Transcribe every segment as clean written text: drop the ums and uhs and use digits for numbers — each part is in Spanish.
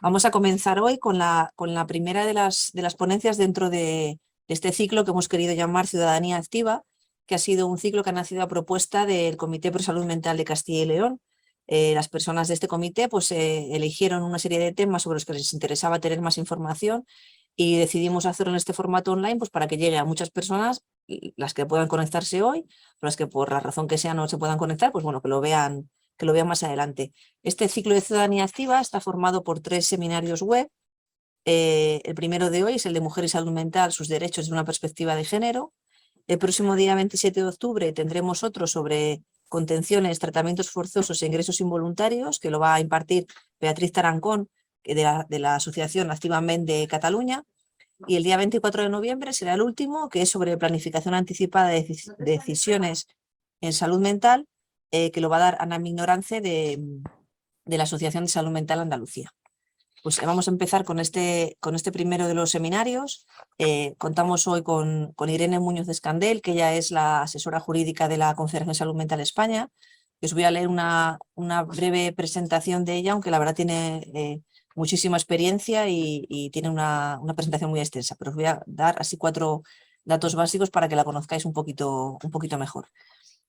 Vamos a comenzar hoy con la primera de las ponencias dentro de este ciclo que hemos querido llamar Ciudadanía Activa, que ha sido un ciclo que ha nacido a propuesta del Comité Pro Salud Mental de Castilla y León. Las personas de este comité eligieron una serie de temas sobre los que les interesaba tener más información y decidimos hacerlo en este formato online para que llegue a muchas personas, las que puedan conectarse hoy, las que por la razón que sea no se puedan conectar, que lo vean más adelante. Este ciclo de Ciudadanía Activa está formado por 3 seminarios web. El primero de hoy es el de Mujer y Salud Mental, sus derechos desde una perspectiva de género. El próximo día 27 de octubre tendremos otro sobre contenciones, tratamientos forzosos e ingresos involuntarios, que lo va a impartir Beatriz Tarancón, de la Asociación Activament de Cataluña. Y el día 24 de noviembre será el último, que es sobre planificación anticipada de decisiones en salud mental, que lo va a dar Ana Mignorance de la Asociación de Salud Mental Andalucía. Pues vamos a empezar con este primero de los seminarios. Contamos hoy con Irene Muñoz de Escandel, que ella es la asesora jurídica de la Confederación de Salud Mental España. Os voy a leer una breve presentación de ella, aunque la verdad tiene muchísima experiencia y tiene una presentación muy extensa, pero os voy a dar así 4 datos básicos para que la conozcáis un poquito mejor.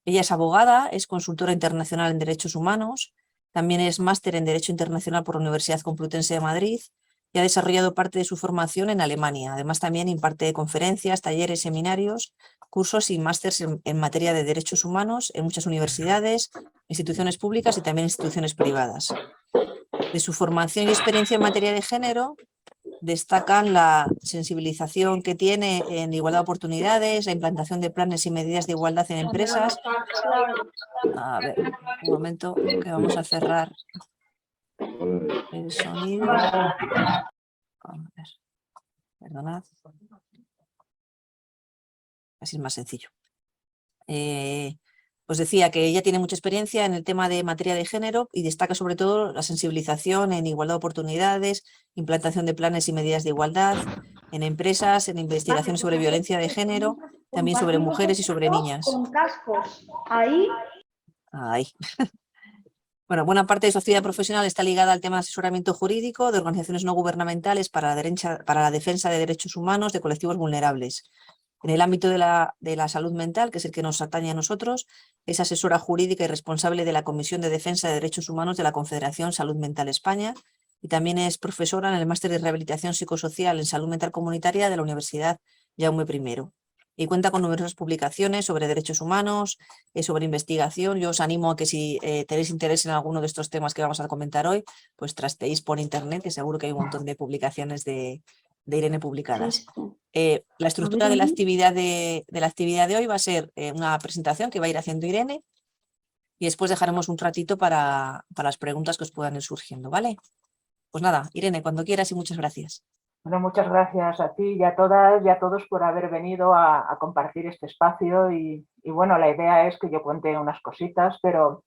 Ella es abogada, es consultora internacional en derechos humanos, también es máster en Derecho Internacional por la Universidad Complutense de Madrid y ha desarrollado parte de su formación en Alemania. Además, también imparte conferencias, talleres, seminarios, cursos y másters en materia de derechos humanos en muchas universidades, instituciones públicas y también instituciones privadas. De su formación y experiencia en materia de género, destacan la sensibilización que tiene en igualdad de oportunidades, la implantación de planes y medidas de igualdad en empresas. A ver, un momento que vamos a cerrar el sonido. A ver, perdonad. Así es más sencillo. Os decía que ella tiene mucha experiencia en el tema de materia de género y destaca sobre todo la sensibilización en igualdad de oportunidades, implantación de planes y medidas de igualdad en empresas, en investigación sobre violencia de género, también sobre mujeres y sobre niñas. Con cascos. Ahí. Bueno, buena parte de su actividad profesional está ligada al tema de asesoramiento jurídico de organizaciones no gubernamentales para la defensa de derechos humanos de colectivos vulnerables. En el ámbito de la salud mental, que es el que nos atañe a nosotros, es asesora jurídica y responsable de la Comisión de Defensa de Derechos Humanos de la Confederación Salud Mental España y también es profesora en el Máster de Rehabilitación Psicosocial en Salud Mental Comunitaria de la Universidad Jaume I. Y cuenta con numerosas publicaciones sobre derechos humanos, sobre investigación. Yo os animo a que si tenéis interés en alguno de estos temas que vamos a comentar hoy, pues trasteéis por internet, que seguro que hay un montón de publicaciones de Irene publicadas. La estructura de la actividad de hoy va a ser una presentación que va a ir haciendo Irene y después dejaremos un ratito para las preguntas que os puedan ir surgiendo, ¿vale? Pues nada, Irene, cuando quieras y muchas gracias. Bueno, muchas gracias a ti y a todas y a todos por haber venido a compartir este espacio y bueno, la idea es que yo cuente unas cositas, pero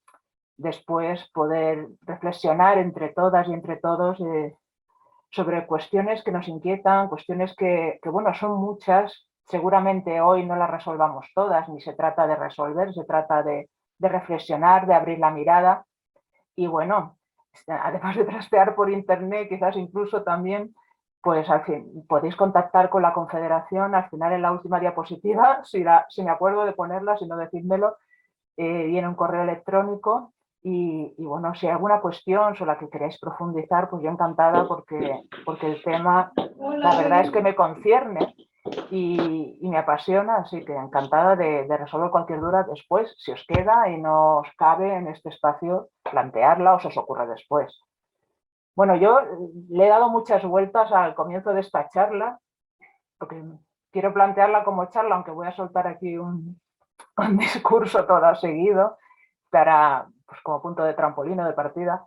después poder reflexionar entre todas y entre todos sobre cuestiones que nos inquietan, cuestiones que bueno, son muchas. Seguramente hoy no las resolvamos todas, ni se trata de resolver, se trata de reflexionar, de abrir la mirada y bueno, además de trastear por internet, quizás incluso también pues al fin, podéis contactar con la Confederación, al final en la última diapositiva, si me acuerdo de ponerla, si no decídmelo, viene un correo electrónico y bueno, si hay alguna cuestión sobre la que queréis profundizar, pues yo encantada porque el tema, la verdad es que me concierne y me apasiona, así que encantada de resolver cualquier duda después, si os queda y no os cabe en este espacio plantearla o se os ocurre después. Bueno, yo le he dado muchas vueltas al comienzo de esta charla, porque quiero plantearla como charla, aunque voy a soltar aquí un discurso todo seguido, para, pues como punto de trampolín o de partida.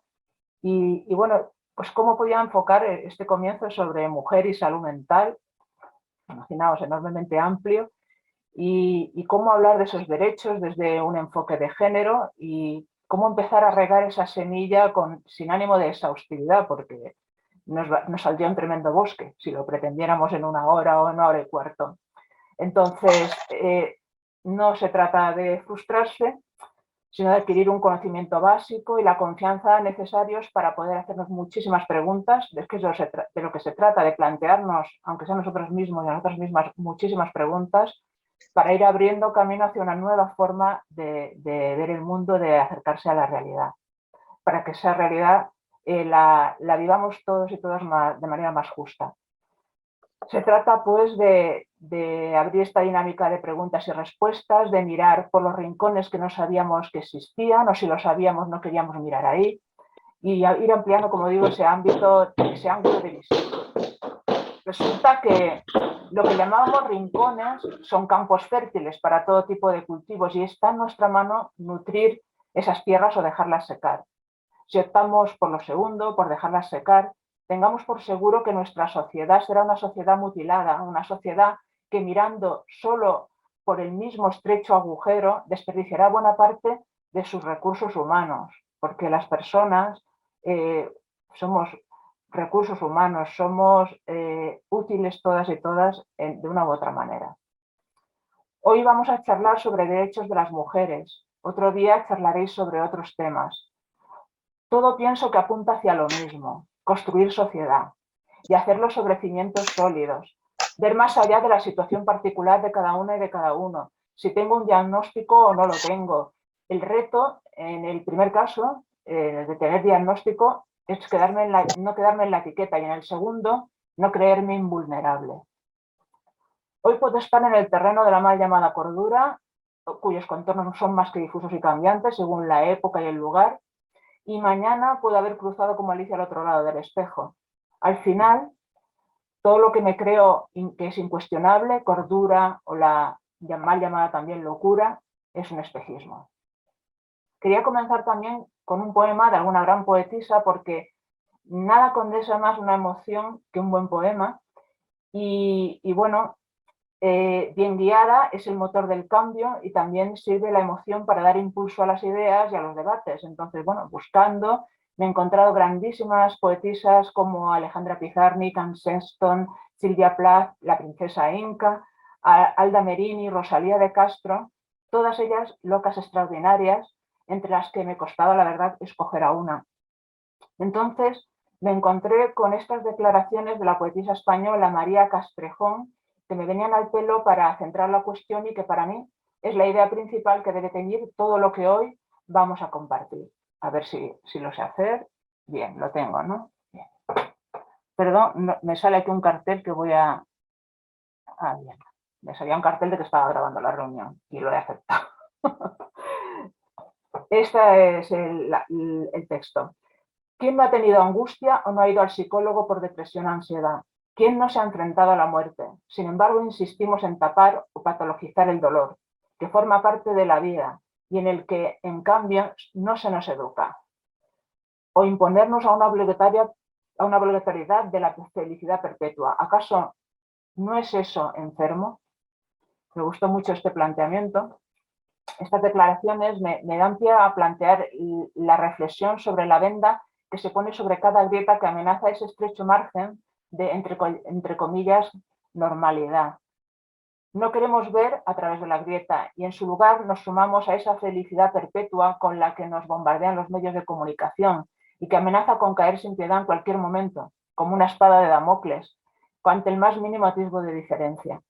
Y bueno, pues cómo podía enfocar este comienzo sobre mujer y salud mental, imaginaos, enormemente amplio, y cómo hablar de esos derechos desde un enfoque de género y cómo empezar a regar esa semilla sin ánimo de exhaustividad, porque nos saldría un tremendo bosque si lo pretendiéramos en 1 hora o en 1 hora y cuarto. Entonces, no se trata de frustrarse, sino de adquirir un conocimiento básico y la confianza necesarios para poder hacernos muchísimas preguntas. Es que de lo que se trata, de plantearnos, aunque sea nosotros mismos y a nosotras mismas, muchísimas preguntas para ir abriendo camino hacia una nueva forma de ver el mundo, de acercarse a la realidad, para que esa realidad la vivamos todos y todas de manera más justa. Se trata, pues, de abrir esta dinámica de preguntas y respuestas, de mirar por los rincones que no sabíamos que existían, o si lo sabíamos no queríamos mirar ahí, y ir ampliando, como digo, ese ángulo de visión. Resulta que lo que llamábamos rincones son campos fértiles para todo tipo de cultivos y está en nuestra mano nutrir esas tierras o dejarlas secar. Si optamos por lo segundo, por dejarlas secar, tengamos por seguro que nuestra sociedad será una sociedad mutilada, una sociedad que mirando solo por el mismo estrecho agujero desperdiciará buena parte de sus recursos humanos, porque las personas somos recursos humanos, somos útiles todas y todas de una u otra manera. Hoy vamos a charlar sobre derechos de las mujeres, otro día charlaréis sobre otros temas. Todo pienso que apunta hacia lo mismo, construir sociedad y hacerlo sobre cimientos sólidos, ver más allá de la situación particular de cada una y de cada uno, si tengo un diagnóstico o no lo tengo. El reto, en el primer caso, de tener diagnóstico, es no quedarme en la etiqueta, y en el segundo, no creerme invulnerable. Hoy puedo estar en el terreno de la mal llamada cordura, cuyos contornos son más que difusos y cambiantes según la época y el lugar, y mañana puedo haber cruzado como Alicia al otro lado del espejo. Al final, todo lo que me creo que es incuestionable, cordura o la mal llamada también locura, es un espejismo. Quería comenzar también con un poema de alguna gran poetisa, porque nada condensa más una emoción que un buen poema, y bueno, bien guiada es el motor del cambio y también sirve la emoción para dar impulso a las ideas y a los debates. Entonces, bueno, buscando, me he encontrado grandísimas poetisas como Alejandra Pizarnik, Anne Sexton, Silvia Plath, la princesa Inca, Alda Merini, Rosalía de Castro, todas ellas locas extraordinarias, entre las que me costaba, la verdad, escoger a una. Entonces, me encontré con estas declaraciones de la poetisa española María Castrejón, que me venían al pelo para centrar la cuestión y que para mí es la idea principal que debe teñir todo lo que hoy vamos a compartir. A ver si lo sé hacer. Bien, lo tengo, ¿no? Bien. Perdón, no, me sale aquí un cartel que voy a... Ah, bien. Me salía un cartel de que estaba grabando la reunión y lo he aceptado. Este es el texto. ¿Quién no ha tenido angustia o no ha ido al psicólogo por depresión o ansiedad? ¿Quién no se ha enfrentado a la muerte? Sin embargo, insistimos en tapar o patologizar el dolor, que forma parte de la vida y en el que, en cambio, no se nos educa. O imponernos a una obligatoriedad de la felicidad perpetua. ¿Acaso no es eso enfermo? Me gustó mucho este planteamiento. Estas declaraciones me dan pie a plantear la reflexión sobre la venda que se pone sobre cada grieta que amenaza ese estrecho margen de, entre comillas, normalidad. No queremos ver a través de la grieta y en su lugar nos sumamos a esa felicidad perpetua con la que nos bombardean los medios de comunicación y que amenaza con caer sin piedad en cualquier momento, como una espada de Damocles, ante el más mínimo atisbo de diferencia.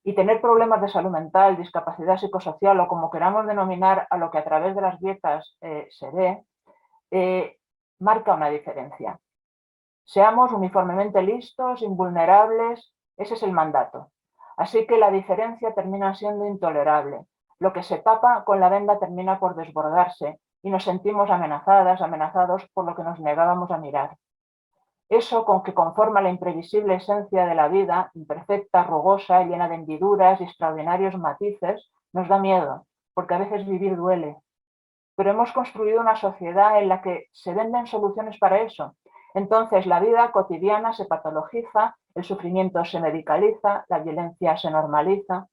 Y tener problemas de salud mental, discapacidad psicosocial o como queramos denominar a lo que a través de las grietas se ve, marca una diferencia. Seamos uniformemente listos, invulnerables, ese es el mandato. Así que la diferencia termina siendo intolerable. Lo que se tapa con la venda termina por desbordarse y nos sentimos amenazadas, amenazados por lo que nos negábamos a mirar. Eso con que conforma la imprevisible esencia de la vida, imperfecta, rugosa, llena de hendiduras y extraordinarios matices, nos da miedo, porque a veces vivir duele. Pero hemos construido una sociedad en la que se venden soluciones para eso. Entonces la vida cotidiana se patologiza, el sufrimiento se medicaliza, la violencia se normaliza.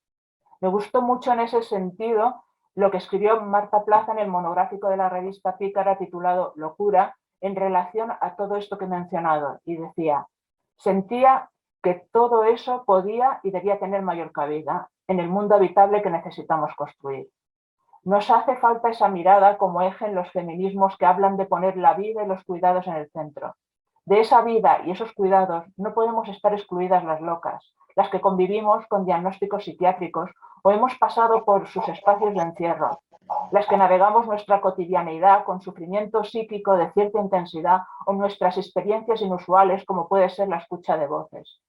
Me gustó mucho en ese sentido lo que escribió Marta Plaza en el monográfico de la revista Pícara titulado Locura, en relación a todo esto que he mencionado, y decía, sentía que todo eso podía y debía tener mayor cabida en el mundo habitable que necesitamos construir. Nos hace falta esa mirada como eje en los feminismos que hablan de poner la vida y los cuidados en el centro. De esa vida y esos cuidados no podemos estar excluidas las locas, las que convivimos con diagnósticos psiquiátricos o hemos pasado por sus espacios de encierro, las que navegamos nuestra cotidianeidad con sufrimiento psíquico de cierta intensidad o nuestras experiencias inusuales como puede ser la escucha de voces.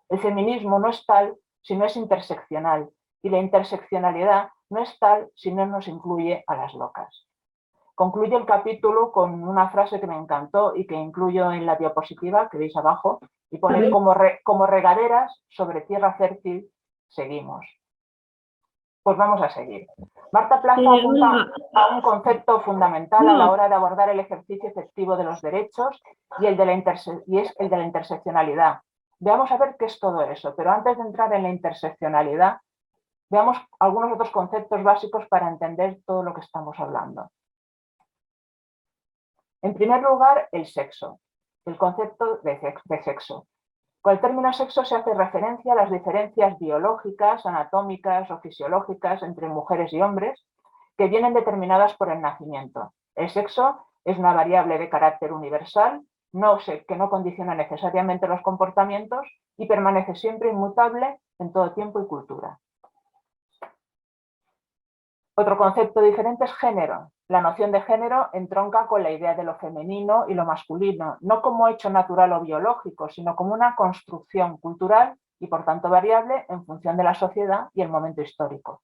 El feminismo no es tal si no es interseccional y la interseccionalidad no es tal si no nos incluye a las locas. Concluye el capítulo con una frase que me encantó y que incluyo en la diapositiva que veis abajo y pone como regaderas sobre tierra fértil seguimos. Pues vamos a seguir. Marta Plaza apunta a un concepto fundamental a la hora de abordar el ejercicio efectivo de los derechos y es el de la interseccionalidad. Veamos a ver qué es todo eso, pero antes de entrar en la interseccionalidad, veamos algunos otros conceptos básicos para entender todo lo que estamos hablando. En primer lugar, el sexo, el concepto de sexo. Con el término sexo se hace referencia a las diferencias biológicas, anatómicas o fisiológicas entre mujeres y hombres que vienen determinadas por el nacimiento. El sexo es una variable de carácter universal, que no condiciona necesariamente los comportamientos y permanece siempre inmutable en todo tiempo y cultura. Otro concepto diferente es género. La noción de género entronca con la idea de lo femenino y lo masculino, no como hecho natural o biológico, sino como una construcción cultural y por tanto variable en función de la sociedad y el momento histórico.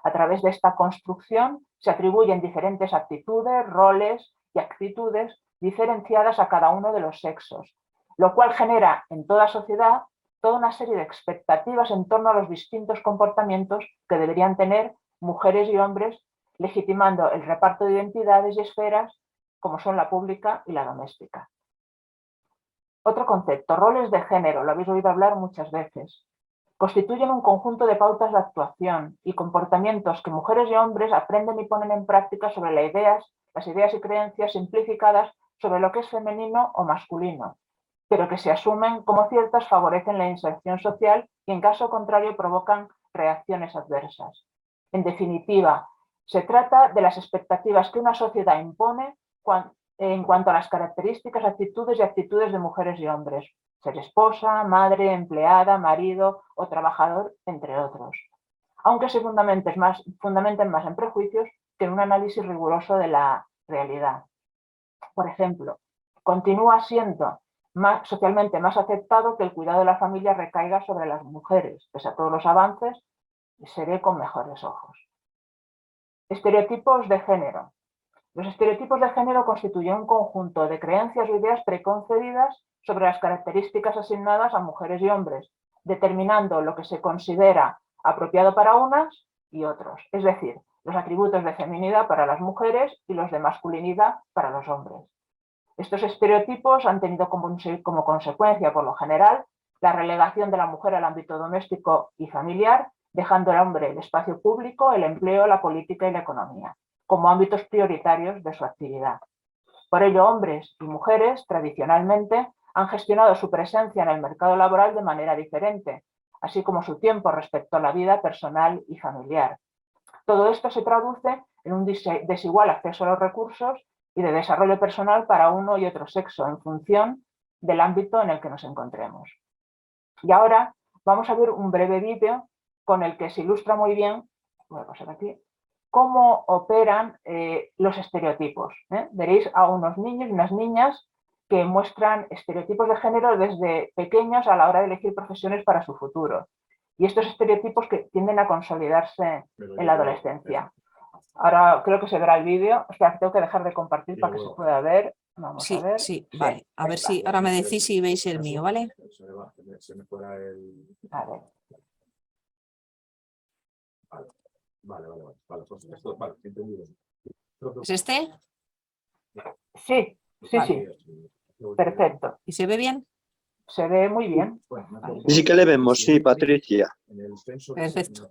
A través de esta construcción se atribuyen diferentes actitudes, roles y actitudes diferenciadas a cada uno de los sexos, lo cual genera en toda sociedad toda una serie de expectativas en torno a los distintos comportamientos que deberían tener mujeres y hombres, legitimando el reparto de identidades y esferas como son la pública y la doméstica. Otro concepto, roles de género, lo habéis oído hablar muchas veces. Constituyen un conjunto de pautas de actuación y comportamientos que mujeres y hombres aprenden y ponen en práctica sobre las ideas y creencias simplificadas sobre lo que es femenino o masculino, pero que se asumen como ciertas favorecen la inserción social y en caso contrario provocan reacciones adversas. En definitiva, se trata de las expectativas que una sociedad impone en cuanto a las características, actitudes y actitudes de mujeres y hombres, ser esposa, madre, empleada, marido o trabajador, entre otros, aunque se fundamenten más en prejuicios que en un análisis riguroso de la realidad. Por ejemplo, continúa siendo socialmente más aceptado que el cuidado de la familia recaiga sobre las mujeres, pese a todos los avances, y se ve con mejores ojos. Estereotipos de género. Los estereotipos de género constituyen un conjunto de creencias o ideas preconcebidas sobre las características asignadas a mujeres y hombres, determinando lo que se considera apropiado para unas y otros, es decir, los atributos de feminidad para las mujeres y los de masculinidad para los hombres. Estos estereotipos han tenido como consecuencia, por lo general, la relegación de la mujer al ámbito doméstico y familiar, dejando al hombre el espacio público, el empleo, la política y la economía, como ámbitos prioritarios de su actividad. Por ello, hombres y mujeres, tradicionalmente, han gestionado su presencia en el mercado laboral de manera diferente, así como su tiempo respecto a la vida personal y familiar. Todo esto se traduce en un desigual acceso a los recursos y de desarrollo personal para uno y otro sexo, en función del ámbito en el que nos encontremos. Y ahora vamos a ver un breve vídeo con el que se ilustra muy bien, voy a pasar aquí, cómo operan los estereotipos. Veréis a unos niños y unas niñas que muestran estereotipos de género desde pequeños a la hora de elegir profesiones para su futuro. Y estos estereotipos que tienden a consolidarse en la adolescencia. Ahora creo que se verá el vídeo. O sea, tengo que dejar de compartir para que se pueda ver. Vamos a ver. Sí, vale. A ver si ahora me decís si veis el mío, ¿vale? Vale. Vale, entendido. ¿Es este? Sí. Perfecto. ¿Y se ve bien? Se ve muy bien. Sí que le vemos, sí, Patricia. Perfecto.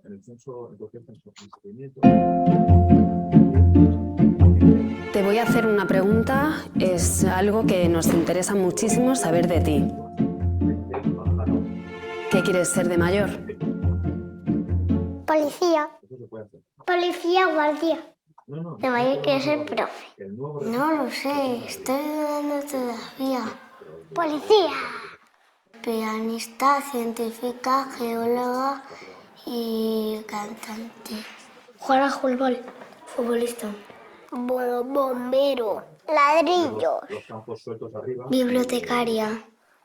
Te voy a hacer una pregunta, es algo que nos interesa muchísimo saber de ti. ¿Qué quieres ser de mayor? Policía. Policía guardia. De mayor quiero ser profe. No lo sé, estoy dudando todavía. Policía. Pianista, científica, geóloga y cantante. Jugar a fútbol. Futbolista. Bueno, bombero. Ladrillos. Bibliotecaria.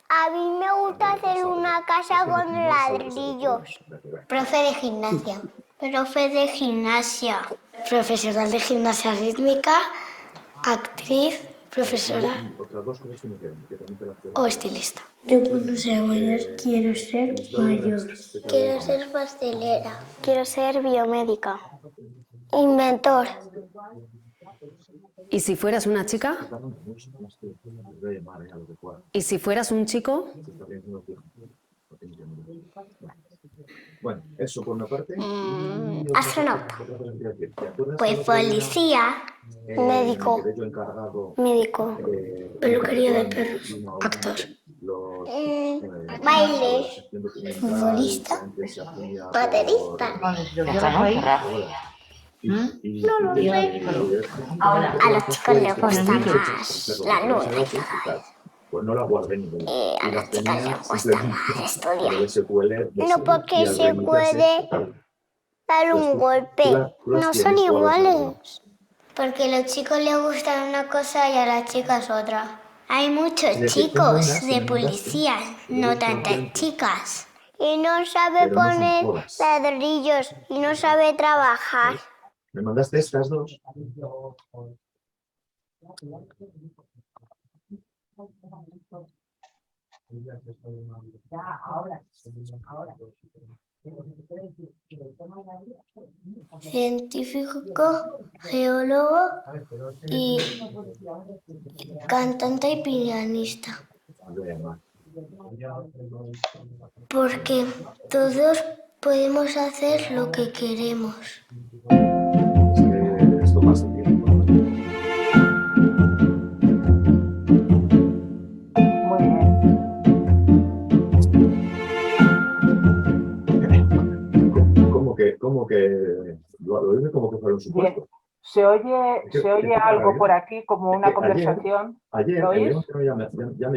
A mí me gusta hacer una casa con ladrillos. Profe de gimnasia. Profe de gimnasia. Profesional de gimnasia rítmica, actriz, profesora o estilista. Yo cuando sea mayor quiero ser mayor. Quiero ser pastelera. Quiero ser biomédica. Inventor. ¿Y si fueras una chica? ¿Y si fueras un chico? Bueno, eso por una parte. Astronauta. Pues policía. Médico. Médico. Peluquería de perros. Actor. Baile. Futbolista. Baterista. No lo sé. A los chicos les gusta más la luna y todo. Pues no la guardé ni a las chicas les gusta más estudiar. No, porque se puede dar un golpe. No son iguales. Porque a los chicos les gusta una cosa y a las chicas otra. Hay muchos chicos de policía, no tantas chicas. Y no sabe poner ladrillos y no sabe trabajar. ¿Me mandaste estas dos? Científico, geólogo y cantante y pianista. Porque todos podemos hacer lo que queremos. Esto pasa tiempo. Muy bien. ¿Cómo que lo dice como que fuera un supuesto? Bien. Se oye algo por aquí como una conversación. Ayer ¿Lo oís?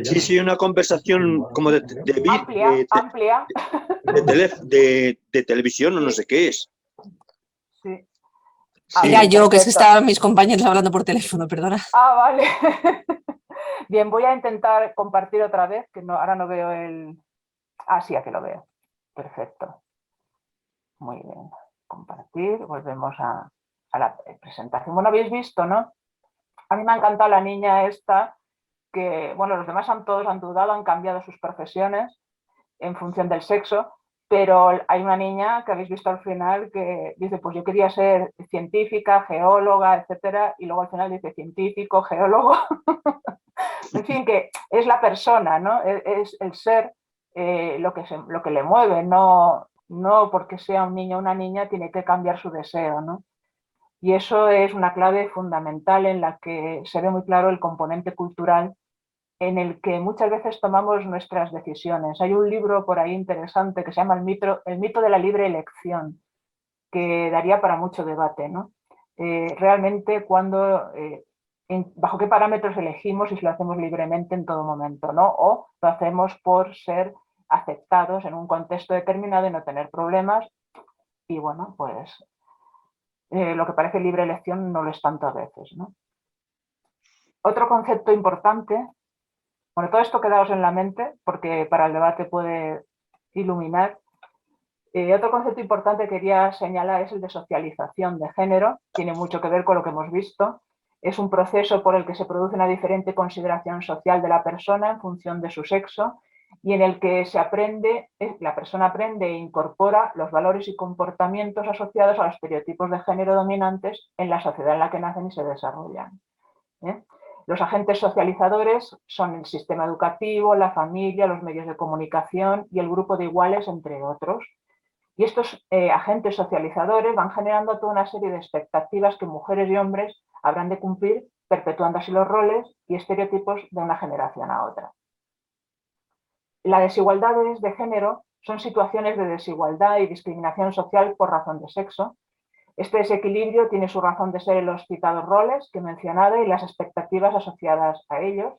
Sí, una conversación como Amplia. de televisión o no sé qué es. Sí. Sí. Era yo, que es que estaban mis compañeros hablando por teléfono, perdona. Ah, vale. Bien, voy a intentar compartir otra vez, que no, ahora no veo el... Ah, sí, aquí lo veo. Perfecto. Muy bien. Compartir, volvemos a la presentación. Bueno, habéis visto, ¿no? A mí me ha encantado la niña esta, que, bueno, los demás todos han dudado, han cambiado sus profesiones en función del sexo, pero hay una niña que habéis visto al final que dice, pues yo quería ser científica, geóloga, etcétera, y luego al final dice científico, geólogo. En fin, que es la persona, ¿no? Es el ser lo que le mueve, no porque sea un niño o una niña tiene que cambiar su deseo, ¿no? Y eso es una clave fundamental en la que se ve muy claro el componente cultural en el que muchas veces tomamos nuestras decisiones. Hay un libro por ahí interesante que se llama El mito de la libre elección, que daría para mucho debate, ¿no? Realmente bajo qué parámetros elegimos y si lo hacemos libremente en todo momento, ¿no? O lo hacemos por ser aceptados en un contexto determinado y no tener problemas. Y bueno, pues lo que parece libre elección no lo es tanto a veces, ¿no? Otro concepto importante, bueno, todo esto quedaos en la mente porque para el debate puede iluminar. Otro concepto importante que quería señalar es el de socialización de género. Tiene mucho que ver con lo que hemos visto. Es un proceso por el que se produce una diferente consideración social de la persona en función de su sexo y en el que la persona aprende e incorpora los valores y comportamientos asociados a los estereotipos de género dominantes en la sociedad en la que nacen y se desarrollan. Los agentes socializadores son el sistema educativo, la familia, los medios de comunicación y el grupo de iguales, entre otros. Y estos agentes socializadores van generando toda una serie de expectativas que mujeres y hombres habrán de cumplir, perpetuando así los roles y estereotipos de una generación a otra. Las desigualdades de género son situaciones de desigualdad y discriminación social por razón de sexo, Este desequilibrio tiene su razón de ser en los citados roles que he mencionado y las expectativas asociadas a ellos,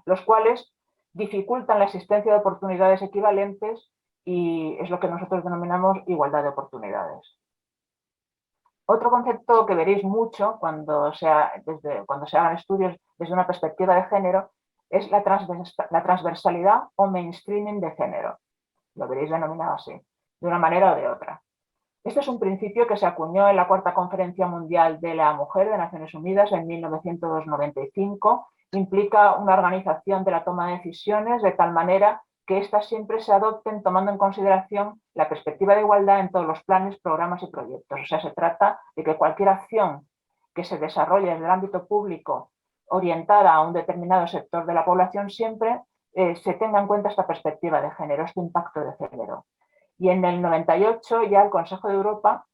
los cuales dificultan la existencia de oportunidades equivalentes y es lo que nosotros denominamos igualdad de oportunidades. Otro concepto que veréis mucho cuando se hagan estudios desde una perspectiva de género es la transversalidad o mainstreaming de género. Lo veréis denominado así, de una manera o de otra. Este es un principio que se acuñó en la Cuarta Conferencia Mundial de la Mujer de Naciones Unidas en 1995. Implica una organización de la toma de decisiones de tal manera que éstas siempre se adopten tomando en consideración la perspectiva de igualdad en todos los planes, programas y proyectos. O sea, se trata de que cualquier acción que se desarrolle en el ámbito público orientada a un determinado sector de la población siempre se tenga en cuenta esta perspectiva de género, este impacto de género. Y en el 98 ya el Consejo de Europa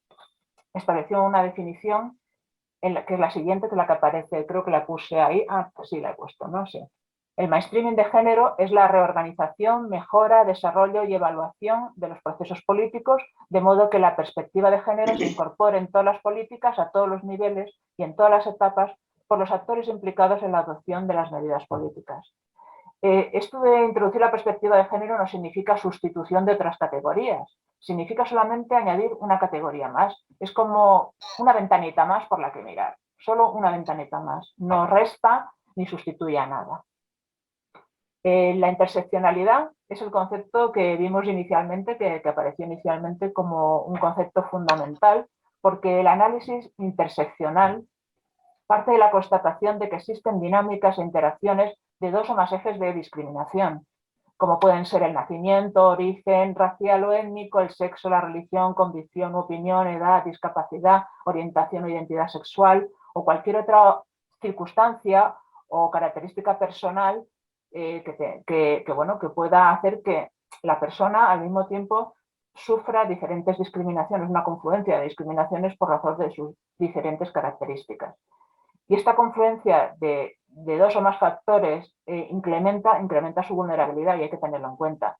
estableció una definición que es la siguiente, que es la que aparece, creo que la puse ahí, pues sí la he puesto, no sé. El mainstreaming de género es la reorganización, mejora, desarrollo y evaluación de los procesos políticos, de modo que la perspectiva de género se incorpore en todas las políticas, a todos los niveles y en todas las etapas por los actores implicados en la adopción de las medidas políticas. Esto de introducir la perspectiva de género no significa sustitución de otras categorías, significa solamente añadir una categoría más. Es como una ventanita más por la que mirar, solo una ventanita más, no resta ni sustituye a nada. La interseccionalidad es el concepto que vimos inicialmente, que apareció inicialmente como un concepto fundamental, porque el análisis interseccional parte de la constatación de que existen dinámicas e interacciones de dos o más ejes de discriminación, como pueden ser el nacimiento, origen racial o étnico, el sexo, la religión, condición u opinión, edad, discapacidad, orientación o identidad sexual o cualquier otra circunstancia o característica personal que pueda hacer que la persona al mismo tiempo sufra diferentes discriminaciones, una confluencia de discriminaciones por razón de sus diferentes características. Y esta confluencia de dos o más factores incrementa su vulnerabilidad y hay que tenerlo en cuenta.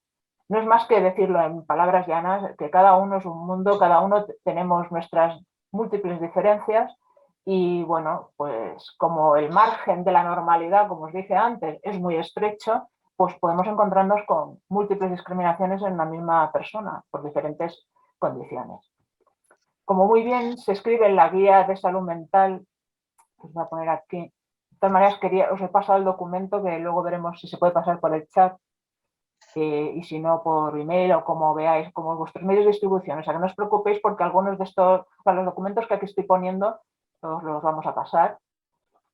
No es más que decirlo en palabras llanas, que cada uno es un mundo, cada uno tenemos nuestras múltiples diferencias y bueno, pues como el margen de la normalidad, como os dije antes, es muy estrecho, pues podemos encontrarnos con múltiples discriminaciones en la misma persona por diferentes condiciones. Como muy bien se escribe en la guía de salud mental, os voy a poner aquí. De todas maneras, os he pasado el documento que luego veremos si se puede pasar por el chat y si no por email o como veáis, como vuestros medios de distribución. O sea, que no os preocupéis porque algunos de estos, los documentos que aquí estoy poniendo, os los vamos a pasar.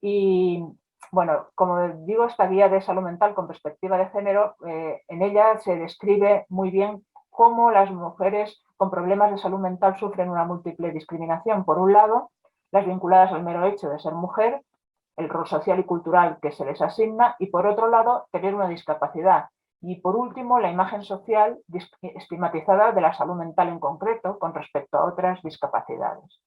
Y bueno, como digo, esta guía de salud mental con perspectiva de género, en ella se describe muy bien cómo las mujeres con problemas de salud mental sufren una múltiple discriminación. Por un lado, las vinculadas al mero hecho de ser mujer, el rol social y cultural que se les asigna y por otro lado tener una discapacidad y por último la imagen social estigmatizada de la salud mental en concreto con respecto a otras discapacidades.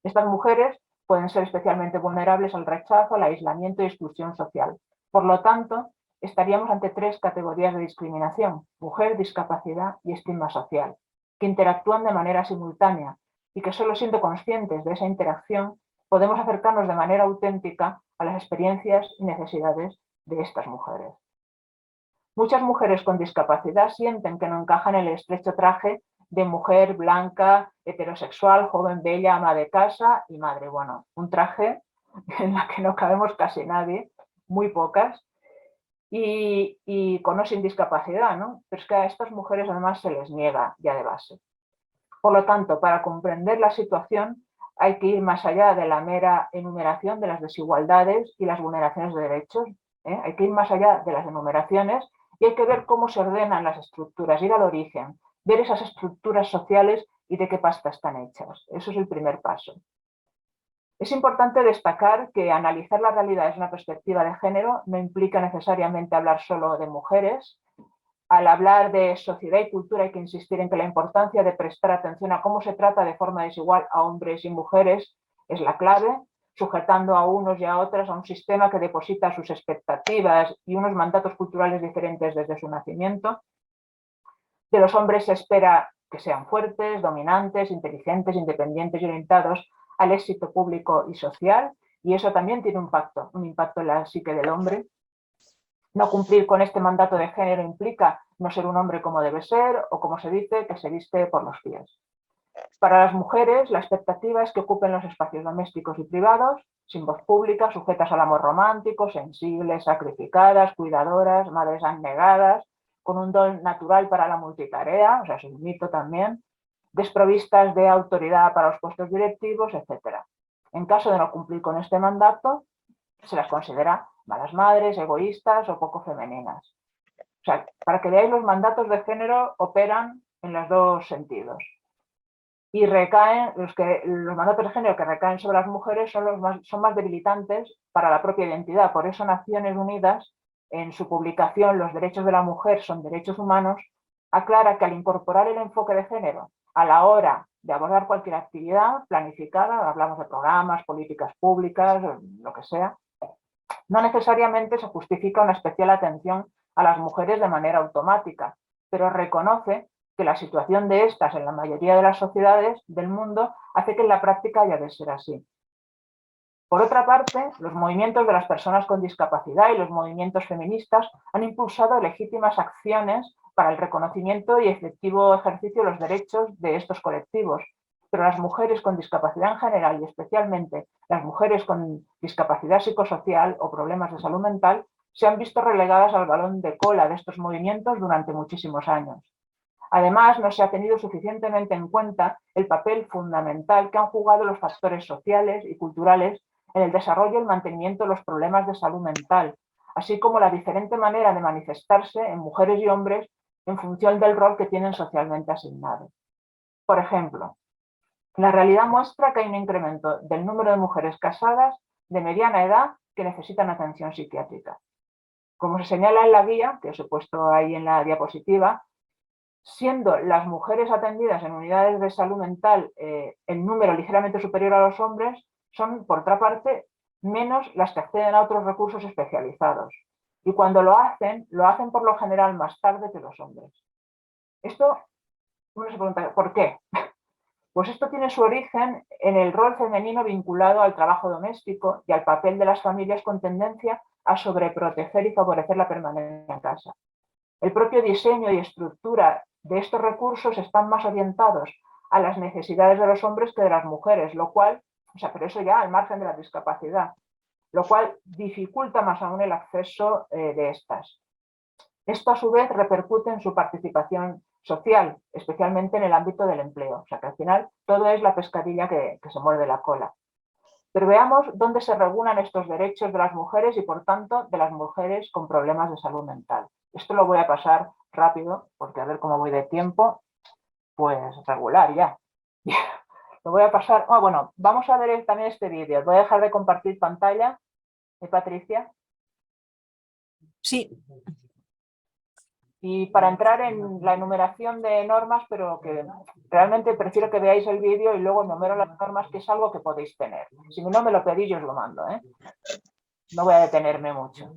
Estas mujeres pueden ser especialmente vulnerables al rechazo, al aislamiento y exclusión social. Por lo tanto, estaríamos ante tres categorías de discriminación: mujer, discapacidad y estigma social, que interactúan de manera simultánea y que solo siendo conscientes de esa interacción podemos acercarnos de manera auténtica a las experiencias y necesidades de estas mujeres. Muchas mujeres con discapacidad sienten que no encajan en el estrecho traje de mujer blanca, heterosexual, joven, bella, ama de casa y madre. Bueno, un traje en la que no cabemos casi nadie, muy pocas, y con o sin discapacidad, ¿no? Pero es que a estas mujeres además se les niega ya de base. Por lo tanto, para comprender la situación hay que ir más allá de la mera enumeración de las desigualdades y las vulneraciones de derechos. Hay que ir más allá de las enumeraciones y hay que ver cómo se ordenan las estructuras, ir al origen, ver esas estructuras sociales y de qué pasta están hechas. Eso es el primer paso. Es importante destacar que analizar la realidad desde una perspectiva de género no implica necesariamente hablar solo de mujeres. Al hablar de sociedad y cultura hay que insistir en que la importancia de prestar atención a cómo se trata de forma desigual a hombres y mujeres es la clave, sujetando a unos y a otras a un sistema que deposita sus expectativas y unos mandatos culturales diferentes desde su nacimiento. De los hombres se espera que sean fuertes, dominantes, inteligentes, independientes y orientados al éxito público y social, y eso también tiene un impacto en la psique del hombre. No cumplir con este mandato de género implica no ser un hombre como debe ser, o como se dice, que se viste por los pies. Para las mujeres, la expectativa es que ocupen los espacios domésticos y privados, sin voz pública, sujetas al amor romántico, sensibles, sacrificadas, cuidadoras, madres abnegadas, con un don natural para la multitarea, o sea, es un mito también, desprovistas de autoridad para los puestos directivos, etc. En caso de no cumplir con este mandato, se las considera malas madres, egoístas o poco femeninas. O sea, para que veáis, los mandatos de género operan en los dos sentidos. Y recaen, los mandatos de género que recaen sobre las mujeres son más debilitantes para la propia identidad. Por eso Naciones Unidas, en su publicación Los derechos de la mujer son derechos humanos, aclara que al incorporar el enfoque de género a la hora de abordar cualquier actividad planificada, hablamos de programas, políticas públicas, lo que sea, no necesariamente se justifica una especial atención a las mujeres de manera automática, pero reconoce que la situación de estas en la mayoría de las sociedades del mundo hace que en la práctica haya de ser así. Por otra parte, los movimientos de las personas con discapacidad y los movimientos feministas han impulsado legítimas acciones para el reconocimiento y efectivo ejercicio de los derechos de estos colectivos, pero las mujeres con discapacidad en general y especialmente las mujeres con discapacidad psicosocial o problemas de salud mental se han visto relegadas al balón de cola de estos movimientos durante muchísimos años. Además, no se ha tenido suficientemente en cuenta el papel fundamental que han jugado los factores sociales y culturales en el desarrollo y el mantenimiento de los problemas de salud mental, así como la diferente manera de manifestarse en mujeres y hombres en función del rol que tienen socialmente asignado. Por ejemplo, la realidad muestra que hay un incremento del número de mujeres casadas de mediana edad que necesitan atención psiquiátrica. Como se señala en la guía, que os he puesto ahí en la diapositiva, siendo las mujeres atendidas en unidades de salud mental en número ligeramente superior a los hombres, son, por otra parte, menos las que acceden a otros recursos especializados. Y cuando lo hacen por lo general más tarde que los hombres. Esto, uno se pregunta, ¿por qué? Pues esto tiene su origen en el rol femenino vinculado al trabajo doméstico y al papel de las familias con tendencia a sobreproteger y favorecer la permanencia en casa. El propio diseño y estructura de estos recursos están más orientados a las necesidades de los hombres que de las mujeres, lo cual, pero eso ya al margen de la discapacidad, lo cual dificulta más aún el acceso de estas. Esto a su vez repercute en su participación social, especialmente en el ámbito del empleo. O sea que al final todo es la pescadilla que se muerde la cola. Pero veamos dónde se regulan estos derechos de las mujeres y por tanto de las mujeres con problemas de salud mental. Esto lo voy a pasar rápido porque a ver cómo voy de tiempo, pues regular ya. Lo voy a pasar, bueno, vamos a ver también este vídeo. Voy a dejar de compartir pantalla. Patricia. Sí. Y para entrar en la enumeración de normas, pero que realmente prefiero que veáis el vídeo y luego enumero las normas, que es algo que podéis tener. Si no me lo pedís, yo os lo mando, ¿eh? No voy a detenerme mucho.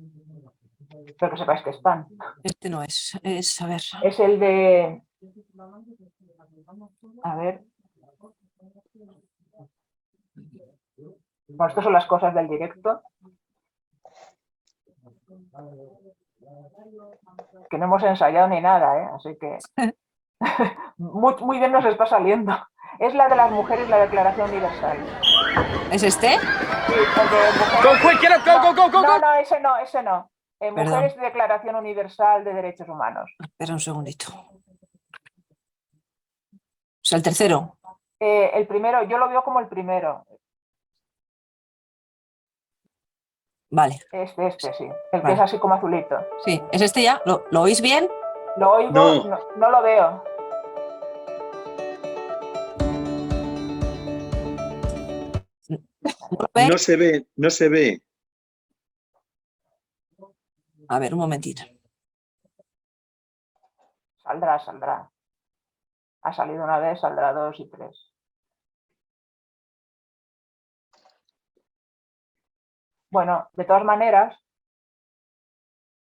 Pero que sepáis que están. Este no es, a ver. Es el de... A ver. Bueno, estas son las cosas del directo. Que no hemos ensayado ni nada, ¿eh? Así que muy bien nos está saliendo. Es la de las mujeres, la Declaración Universal. ¿Es este? Sí, el de mujeres... No, ese no. Mujeres, Declaración Universal de Derechos Humanos. Espera un segundito. O sea, el tercero. El primero, yo lo veo como el primero. Vale. Este, sí. El que es así como azulito. Sí, ¿es este ya? ¿Lo oís bien? Lo oigo, no lo veo. No se ve, no se ve. A ver, un momentito. Saldrá. Ha salido una vez, saldrá 2 y 3. Bueno, de todas maneras,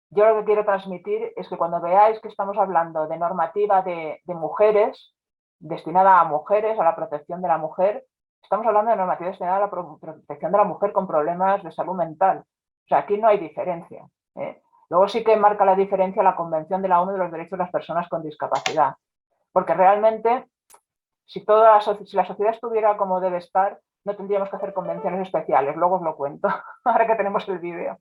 yo lo que quiero transmitir es que cuando veáis que estamos hablando de normativa de mujeres, destinada a mujeres, a la protección de la mujer. Estamos hablando de normativa destinada a la protección de la mujer con problemas de salud mental. O sea, aquí no hay diferencia. Luego sí que marca la diferencia la Convención de la ONU de los Derechos de las Personas con Discapacidad. Porque realmente, si la sociedad estuviera como debe estar, no tendríamos que hacer convenciones especiales. Luego os lo cuento, ahora que tenemos el vídeo.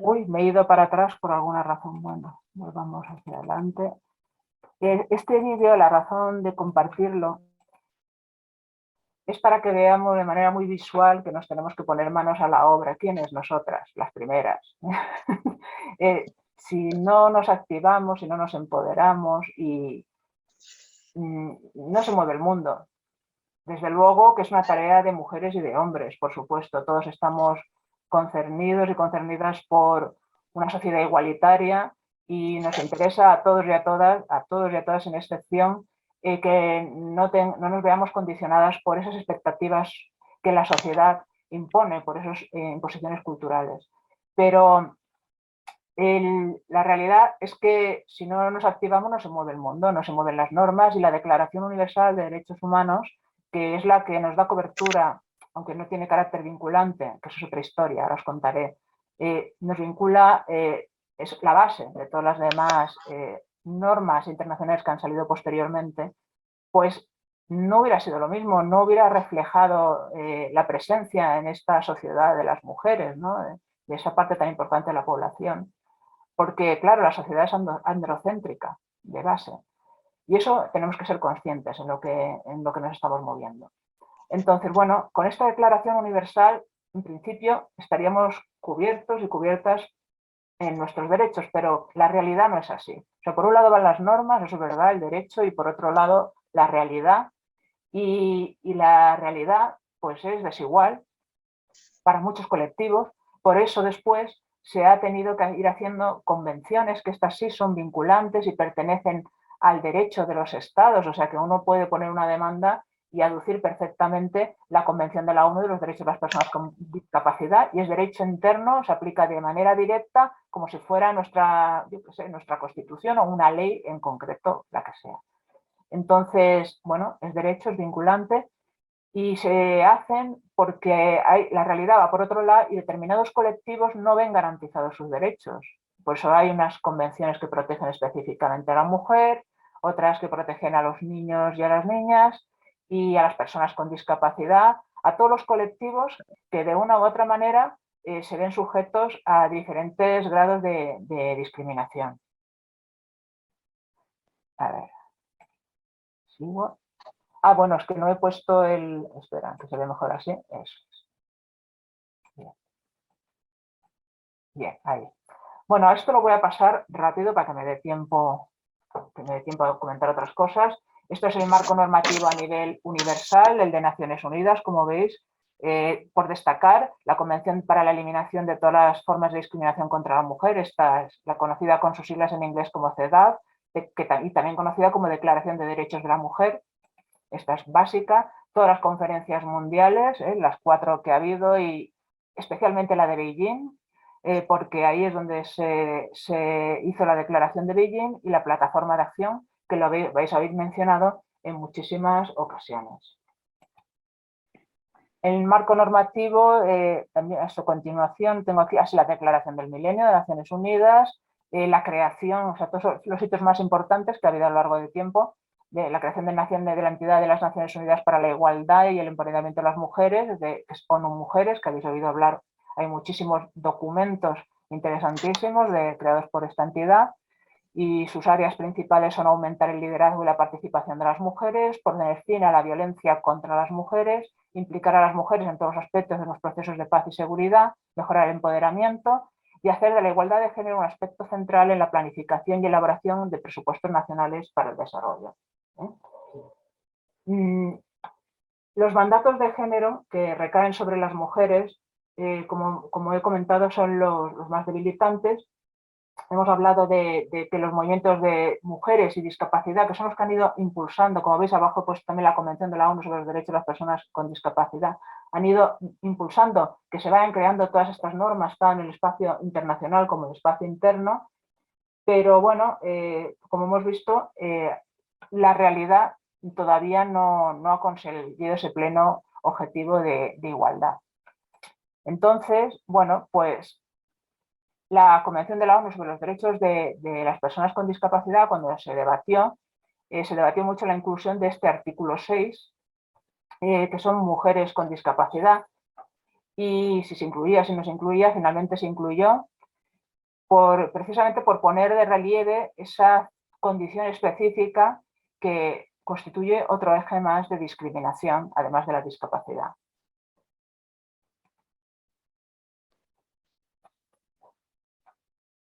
Uy, me he ido para atrás por alguna razón. Bueno, volvamos hacia adelante. Este vídeo, la razón de compartirlo es para que veamos de manera muy visual que nos tenemos que poner manos a la obra. ¿Quiénes? Nosotras, las primeras. Si no nos activamos, si no nos empoderamos, y no se mueve el mundo. Desde luego que es una tarea de mujeres y de hombres, por supuesto. Todos estamos concernidos y concernidas por una sociedad igualitaria y nos interesa a todos y a todas sin excepción, que no nos veamos condicionadas por esas expectativas que la sociedad impone, por esas imposiciones culturales. Pero la realidad es que si no nos activamos no se mueve el mundo, no se mueven las normas, y la Declaración Universal de Derechos Humanos, que es la que nos da cobertura, aunque no tiene carácter vinculante, que eso es otra historia, ahora os contaré, nos vincula, es la base de todas las demás normas internacionales que han salido posteriormente, pues no hubiera sido lo mismo, no hubiera reflejado la presencia en esta sociedad de las mujeres, ¿no? De esa parte tan importante de la población, porque claro, la sociedad es androcéntrica de base. Y eso tenemos que ser conscientes en lo que nos estamos moviendo. Entonces, bueno, con esta Declaración Universal, en principio, estaríamos cubiertos y cubiertas en nuestros derechos, pero la realidad no es así. O sea, por un lado van las normas, eso es verdad, el derecho, y por otro lado la realidad. Y la realidad, pues, es desigual para muchos colectivos. Por eso después se ha tenido que ir haciendo convenciones, que estas sí son vinculantes y pertenecen al derecho de los estados, o sea que uno puede poner una demanda y aducir perfectamente la Convención de la ONU de los Derechos de las Personas con Discapacidad, y es derecho interno, se aplica de manera directa como si fuera nuestra Constitución o una ley en concreto, la que sea. Entonces, bueno, es derecho, es vinculante, Y se hacen porque la realidad va por otro lado y determinados colectivos no ven garantizados sus derechos. Por eso hay unas convenciones que protegen específicamente a la mujer, otras que protegen a los niños y a las niñas y a las personas con discapacidad, a todos los colectivos que de una u otra manera se ven sujetos a diferentes grados de discriminación. A ver, sigo. Ah, bueno, es que no he puesto el... Espera, que se ve mejor así. Eso es. Bien. Bien, ahí. Bueno, a esto lo voy a pasar rápido para que me dé tiempo a comentar otras cosas. Esto es el marco normativo a nivel universal, el de Naciones Unidas, como veis. Por destacar, la Convención para la Eliminación de todas las formas de discriminación contra la mujer, esta es la conocida con sus siglas en inglés como CEDAW, y también conocida como Declaración de Derechos de la Mujer. Esta es básica. Todas las conferencias mundiales, las 4 que ha habido y especialmente la de Beijing, porque ahí es donde se hizo la declaración de Beijing y la plataforma de acción que lo vais a haber mencionado en muchísimas ocasiones. El marco normativo, también a su continuación, tengo aquí la Declaración del Milenio de Naciones Unidas, la creación, o sea, todos los hitos más importantes que ha habido a lo largo del tiempo, de la creación de la entidad de las Naciones Unidas para la Igualdad y el Empoderamiento de las Mujeres, de ONU Mujeres, que habéis oído hablar, hay muchísimos documentos interesantísimos creados por esta entidad, y sus áreas principales son aumentar el liderazgo y la participación de las mujeres, poner fin a la violencia contra las mujeres, implicar a las mujeres en todos los aspectos de los procesos de paz y seguridad, mejorar el empoderamiento y hacer de la igualdad de género un aspecto central en la planificación y elaboración de presupuestos nacionales para el desarrollo. Los mandatos de género que recaen sobre las mujeres, como he comentado, son los más debilitantes. Hemos hablado de que los movimientos de mujeres y discapacidad, que son los que han ido impulsando, como veis abajo, pues también la Convención de la ONU sobre los Derechos de las Personas con Discapacidad, han ido impulsando que se vayan creando todas estas normas, tanto en el espacio internacional como en el espacio interno, pero bueno, como hemos visto, la realidad todavía no ha conseguido ese pleno objetivo de igualdad. Entonces, bueno, pues la Convención de la ONU sobre los Derechos de las Personas con Discapacidad, cuando se debatió mucho la inclusión de este artículo 6, que son mujeres con discapacidad, y si se incluía, si no se incluía, finalmente se incluyó, precisamente por poner de relieve esa condición específica que constituye otro eje más de discriminación, además de la discapacidad.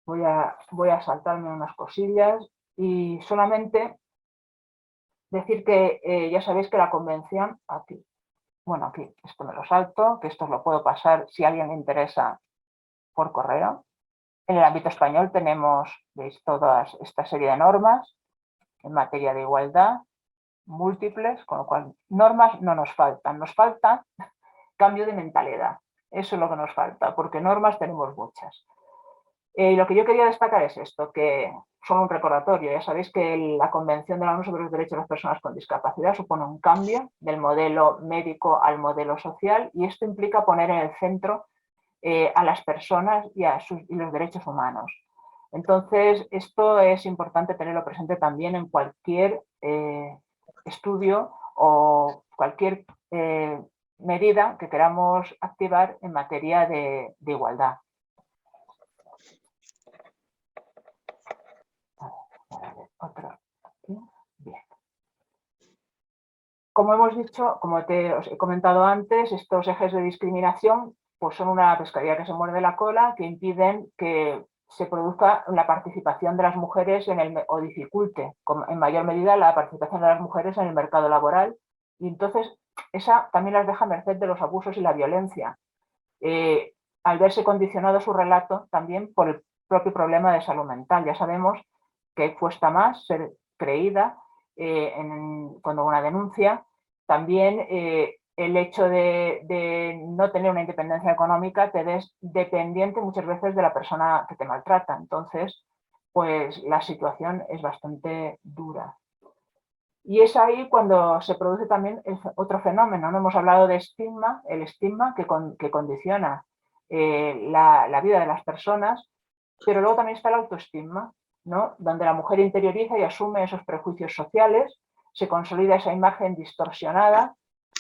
Voy a saltarme unas cosillas y solamente decir que ya sabéis que la convención, aquí, esto me lo salto, que esto os lo puedo pasar si a alguien le interesa por correo. En el ámbito español tenemos, veis, toda esta serie de normas en materia de igualdad, múltiples, con lo cual normas no nos faltan cambio de mentalidad, eso es lo que nos falta, porque normas tenemos muchas. Lo que yo quería destacar es esto, que solo un recordatorio, ya sabéis que la Convención de la ONU sobre los Derechos de las Personas con Discapacidad supone un cambio del modelo médico al modelo social y esto implica poner en el centro a las personas y los derechos humanos. Entonces, esto es importante tenerlo presente también en cualquier estudio o cualquier medida que queramos activar en materia de igualdad. Bien. Como hemos dicho, como os he comentado antes, estos ejes de discriminación pues son una pescadilla que se muerde la cola, que impiden que se produzca la participación de las mujeres o dificulte en mayor medida la participación de las mujeres en el mercado laboral, y entonces esa también las deja a merced de los abusos y la violencia, al verse condicionado su relato también por el propio problema de salud mental. Ya sabemos que cuesta más ser creída cuando una denuncia. También el hecho de no tener una independencia económica te ves dependiente muchas veces de la persona que te maltrata. Entonces, pues la situación es bastante dura. Y es ahí cuando se produce también otro fenómeno, ¿no? Hemos hablado de estigma, el estigma que condiciona la vida de las personas, pero luego también está el autoestima, ¿no? Donde la mujer interioriza y asume esos prejuicios sociales, se consolida esa imagen distorsionada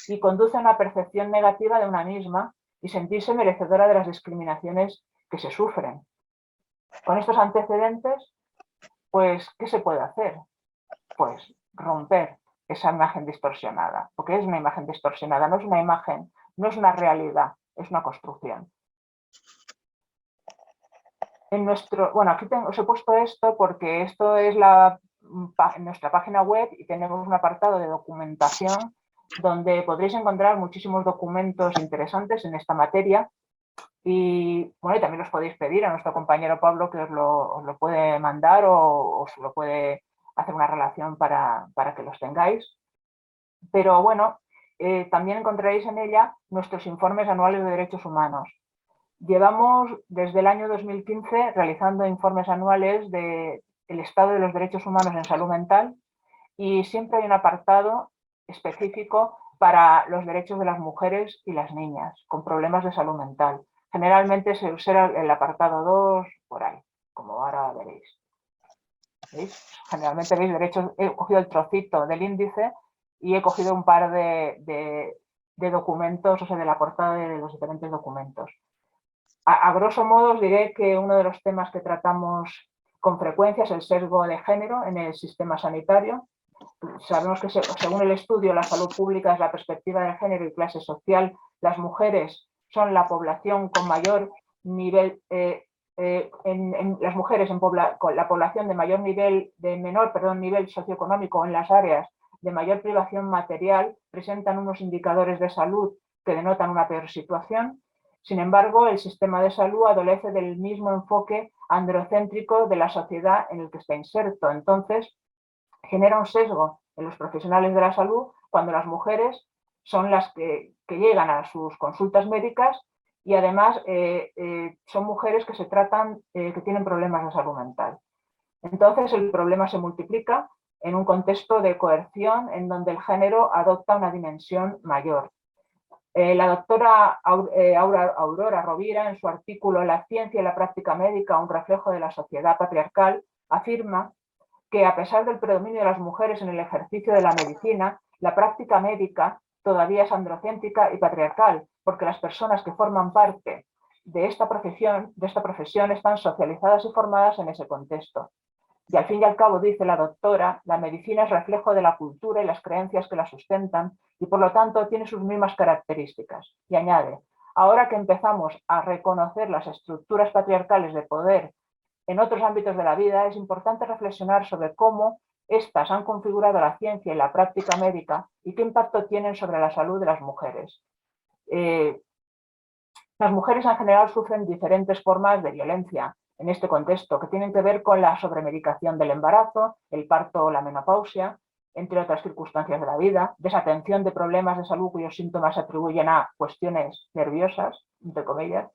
y conduce a una percepción negativa de una misma y sentirse merecedora de las discriminaciones que se sufren. Con estos antecedentes, pues, ¿qué se puede hacer? Pues romper esa imagen distorsionada, porque es una imagen distorsionada, no es una imagen, no es una realidad, es una construcción. Bueno, aquí os he puesto esto porque esto es en nuestra página web y tenemos un apartado de documentación donde podréis encontrar muchísimos documentos interesantes en esta materia y, bueno, y también los podéis pedir a nuestro compañero Pablo que os lo puede mandar o os lo puede hacer una relación para que los tengáis. Pero bueno, también encontraréis en ella nuestros informes anuales de derechos humanos. Llevamos desde el año 2015 realizando informes anuales del estado de los derechos humanos en salud mental y siempre hay un apartado específico para los derechos de las mujeres y las niñas con problemas de salud mental. Generalmente se usa el apartado 2 por ahí, como ahora veréis. ¿Veis? Generalmente veis derechos, he cogido el trocito del índice y he cogido un par de documentos, o sea, de la portada de los diferentes documentos. A grosso modo os diré que uno de los temas que tratamos con frecuencia es el sesgo de género en el sistema sanitario. Sabemos que según el estudio La salud pública es la perspectiva de género y clase social, las mujeres son la población con mayor nivel, las mujeres con la población de menor nivel socioeconómico en las áreas de mayor privación material presentan unos indicadores de salud que denotan una peor situación. Sin embargo, el sistema de salud adolece del mismo enfoque androcéntrico de la sociedad en el que está inserto. Entonces, genera un sesgo en los profesionales de la salud cuando las mujeres son las que llegan a sus consultas médicas y además son mujeres que se tratan, que tienen problemas de salud mental. Entonces, el problema se multiplica en un contexto de coerción en donde el género adopta una dimensión mayor. La doctora Aurora Rovira, en su artículo La ciencia y la práctica médica, un reflejo de la sociedad patriarcal, afirma que a pesar del predominio de las mujeres en el ejercicio de la medicina, la práctica médica todavía es androcéntrica y patriarcal, porque las personas que forman parte de esta profesión están socializadas y formadas en ese contexto. Y al fin y al cabo, dice la doctora, la medicina es reflejo de la cultura y las creencias que la sustentan y por lo tanto tiene sus mismas características. Y añade, ahora que empezamos a reconocer las estructuras patriarcales de poder en otros ámbitos de la vida, es importante reflexionar sobre cómo éstas han configurado la ciencia y la práctica médica y qué impacto tienen sobre la salud de las mujeres. Las mujeres en general sufren diferentes formas de violencia en este contexto, que tienen que ver con la sobremedicación del embarazo, el parto o la menopausia, entre otras circunstancias de la vida, desatención de problemas de salud cuyos síntomas se atribuyen a cuestiones nerviosas, entre comillas,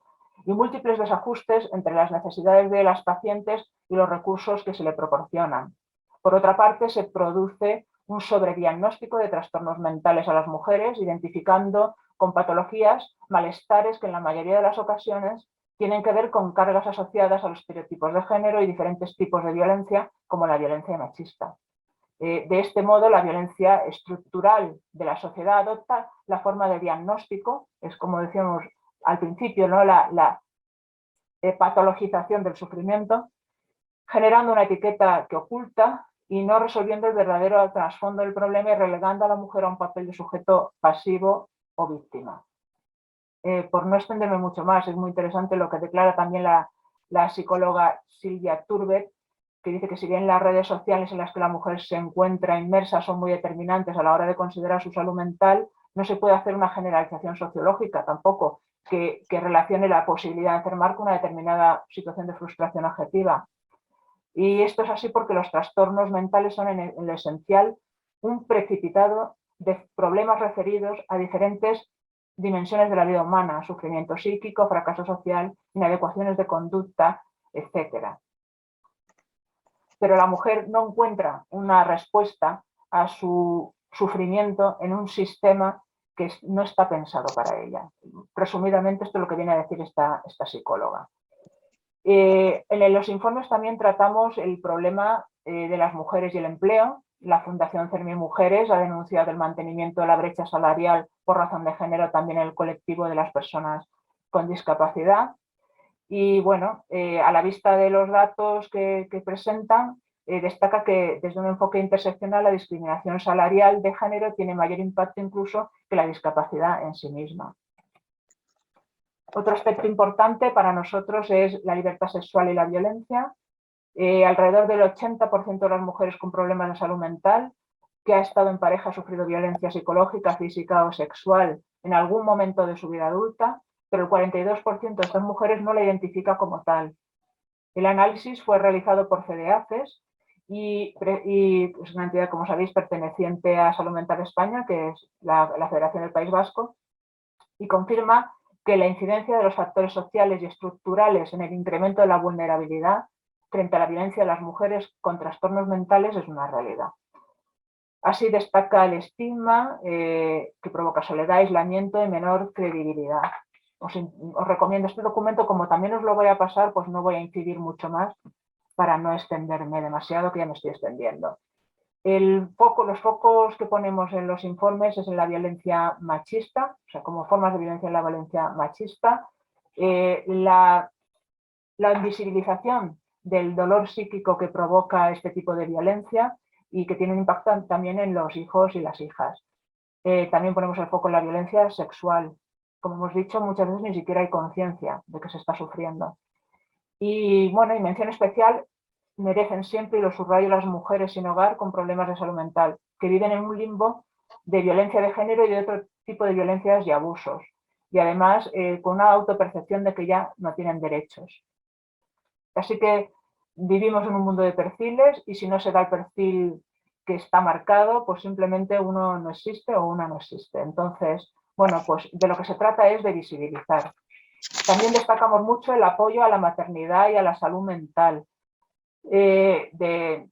y múltiples desajustes entre las necesidades de las pacientes y los recursos que se le proporcionan. Por otra parte, se produce un sobrediagnóstico de trastornos mentales a las mujeres, identificando con patologías malestares que en la mayoría de las ocasiones tienen que ver con cargas asociadas a los estereotipos de género y diferentes tipos de violencia, como la violencia machista. De este modo, la violencia estructural de la sociedad adopta la forma de diagnóstico, es como decíamos al principio, ¿no? la patologización del sufrimiento, generando una etiqueta que oculta y no resolviendo el verdadero trasfondo del problema y relegando a la mujer a un papel de sujeto pasivo o víctima. Por no extenderme mucho más, es muy interesante lo que declara también la psicóloga Silvia Turbet, que dice que si bien las redes sociales en las que la mujer se encuentra inmersa son muy determinantes a la hora de considerar su salud mental, no se puede hacer una generalización sociológica tampoco que relacione la posibilidad de enfermar con una determinada situación de frustración objetiva. Y esto es así porque los trastornos mentales son en lo esencial un precipitado de problemas referidos a diferentes dimensiones de la vida humana, sufrimiento psíquico, fracaso social, inadecuaciones de conducta, etc. Pero la mujer no encuentra una respuesta a su sufrimiento en un sistema que no está pensado para ella. Resumidamente, esto es lo que viene a decir esta psicóloga. En los informes también tratamos el problema de las mujeres y el empleo. La Fundación CERMI Mujeres ha denunciado el mantenimiento de la brecha salarial por razón de género también en el colectivo de las personas con discapacidad. Y bueno, a la vista de los datos que presentan, destaca que desde un enfoque interseccional la discriminación salarial de género tiene mayor impacto incluso que la discapacidad en sí misma. Otro aspecto importante para nosotros es la libertad sexual y la violencia. Alrededor del 80% de las mujeres con problemas de salud mental que ha estado en pareja ha sufrido violencia psicológica, física o sexual en algún momento de su vida adulta, pero el 42% de estas mujeres no la identifica como tal. El análisis fue realizado por FEDEACES y es una entidad, como sabéis, perteneciente a Salud Mental España, que es la Federación del País Vasco, y confirma que la incidencia de los factores sociales y estructurales en el incremento de la vulnerabilidad frente a la violencia de las mujeres con trastornos mentales es una realidad. Así destaca el estigma que provoca soledad, aislamiento y menor credibilidad. Os recomiendo este documento, como también os lo voy a pasar, pues no voy a incidir mucho más para no extenderme demasiado, que ya me estoy extendiendo. Los focos que ponemos en los informes es en la violencia machista, o sea, como formas de violencia en la violencia machista, la invisibilización del dolor psíquico que provoca este tipo de violencia y que tiene un impacto también en los hijos y las hijas. También ponemos el foco en la violencia sexual. Como hemos dicho, muchas veces ni siquiera hay conciencia de que se está sufriendo. Y bueno, y mención especial merecen siempre, y lo subrayo, las mujeres sin hogar con problemas de salud mental, que viven en un limbo de violencia de género y de otro tipo de violencias y abusos. Y además con una autopercepción de que ya no tienen derechos. Así que vivimos en un mundo de perfiles y si no se da el perfil que está marcado, pues simplemente uno no existe o una no existe. Entonces, bueno, pues de lo que se trata es de visibilizar. También destacamos mucho el apoyo a la maternidad y a la salud mental.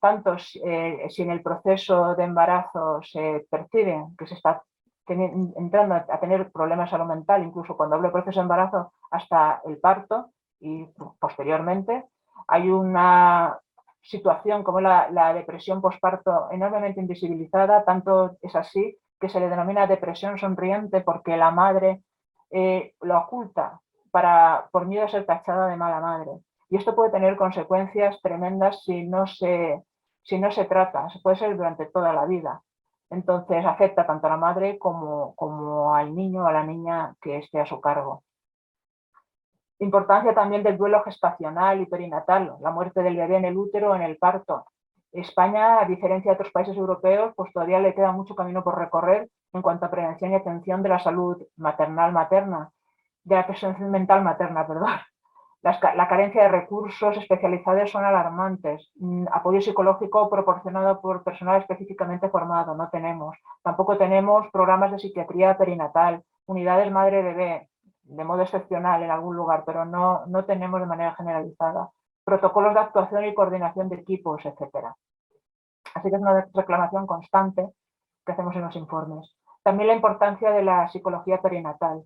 Tanto si en el proceso de embarazo se percibe que se está entrando a tener problemas de salud mental, incluso cuando hablo de proceso de embarazo hasta el parto y posteriormente, hay una situación como la depresión posparto enormemente invisibilizada, tanto es así que se le denomina depresión sonriente porque la madre lo oculta por miedo a ser tachada de mala madre. Y esto puede tener consecuencias tremendas si no se trata, puede ser durante toda la vida. Entonces afecta tanto a la madre como al niño o a la niña que esté a su cargo. Importancia también del duelo gestacional y perinatal, la muerte del bebé en el útero o en el parto. España, a diferencia de otros países europeos, pues todavía le queda mucho camino por recorrer en cuanto a prevención y atención de la salud maternal-materna, de la prevención mental materna, perdón. La carencia de recursos especializados son alarmantes. Apoyo psicológico proporcionado por personal específicamente formado, no tenemos. Tampoco tenemos programas de psiquiatría perinatal, unidades madre-bebé, de modo excepcional en algún lugar, pero no tenemos de manera generalizada. Protocolos de actuación y coordinación de equipos, etc. Así que es una reclamación constante que hacemos en los informes. También la importancia de la psicología perinatal,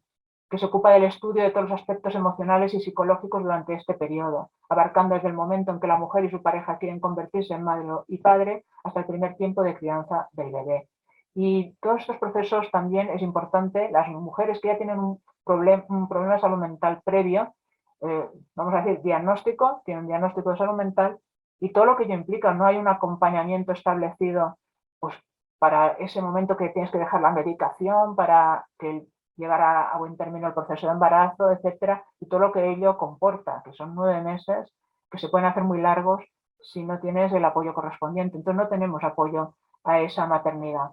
que se ocupa del estudio de todos los aspectos emocionales y psicológicos durante este periodo, abarcando desde el momento en que la mujer y su pareja quieren convertirse en madre y padre hasta el primer tiempo de crianza del bebé. Y todos estos procesos también es importante, las mujeres que ya tienen un problema de salud mental previo, vamos a decir diagnóstico, tienen un diagnóstico de salud mental y todo lo que ello implica, no hay un acompañamiento establecido pues, para ese momento que tienes que dejar la medicación, para que llegar a buen término el proceso de embarazo, etcétera, y todo lo que ello comporta, que son 9 meses que se pueden hacer muy largos si no tienes el apoyo correspondiente. Entonces no tenemos apoyo a esa maternidad.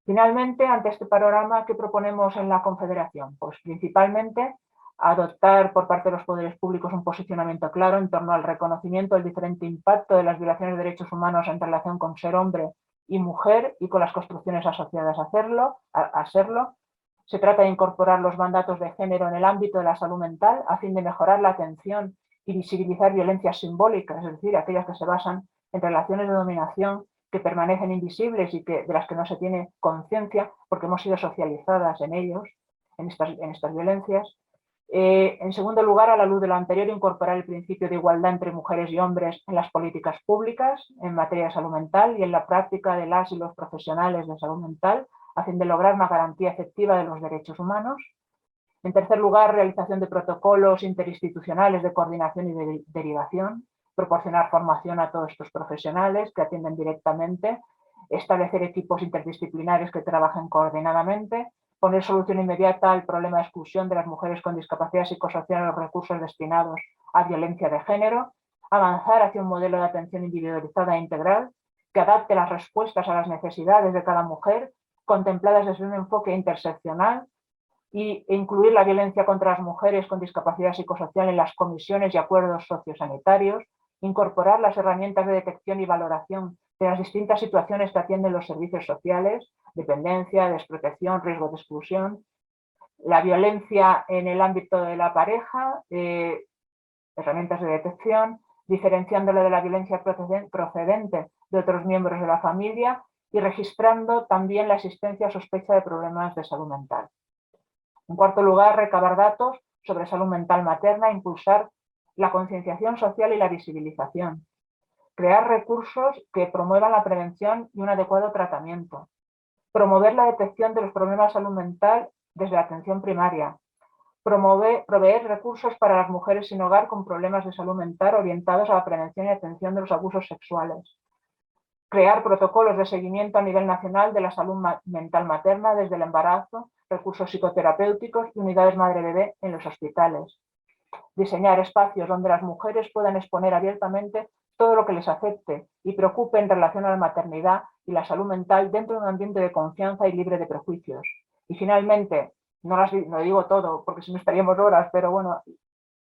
Finalmente, ante este panorama, ¿qué proponemos en la Confederación? Pues principalmente adoptar por parte de los poderes públicos un posicionamiento claro en torno al reconocimiento del diferente impacto de las violaciones de derechos humanos en relación con ser hombre y mujer y con las construcciones asociadas a serlo. Se trata de incorporar los mandatos de género en el ámbito de la salud mental a fin de mejorar la atención y visibilizar violencias simbólicas, es decir, aquellas que se basan en relaciones de dominación que permanecen invisibles y de las que no se tiene conciencia porque hemos sido socializadas en ellos, en estas violencias. En segundo lugar, a la luz de lo anterior, incorporar el principio de igualdad entre mujeres y hombres en las políticas públicas en materia de salud mental y en la práctica de las y los profesionales de salud mental, a fin de lograr una garantía efectiva de los derechos humanos. En tercer lugar, realización de protocolos interinstitucionales de coordinación y de derivación, proporcionar formación a todos estos profesionales que atienden directamente, establecer equipos interdisciplinares que trabajen coordinadamente, poner solución inmediata al problema de exclusión de las mujeres con discapacidad psicosocial en los recursos destinados a violencia de género, avanzar hacia un modelo de atención individualizada e integral que adapte las respuestas a las necesidades de cada mujer, contempladas desde un enfoque interseccional, e incluir la violencia contra las mujeres con discapacidad psicosocial en las comisiones y acuerdos sociosanitarios, incorporar las herramientas de detección y valoración de las distintas situaciones que atienden los servicios sociales, dependencia, desprotección, riesgo de exclusión, la violencia en el ámbito de la pareja, herramientas de detección, diferenciándolo de la violencia procedente de otros miembros de la familia y registrando también la existencia o sospecha de problemas de salud mental. En cuarto lugar, recabar datos sobre salud mental materna e impulsar la concienciación social y la visibilización. Crear recursos que promuevan la prevención y un adecuado tratamiento. Promover la detección de los problemas de salud mental desde la atención primaria. Proveer recursos para las mujeres sin hogar con problemas de salud mental orientados a la prevención y atención de los abusos sexuales. Crear protocolos de seguimiento a nivel nacional de la salud mental materna desde el embarazo, recursos psicoterapéuticos y unidades madre-bebé en los hospitales. Diseñar espacios donde las mujeres puedan exponer abiertamente todo lo que les afecte y preocupe en relación a la maternidad y la salud mental dentro de un ambiente de confianza y libre de prejuicios. Y finalmente, no digo todo porque si no estaríamos horas, pero bueno,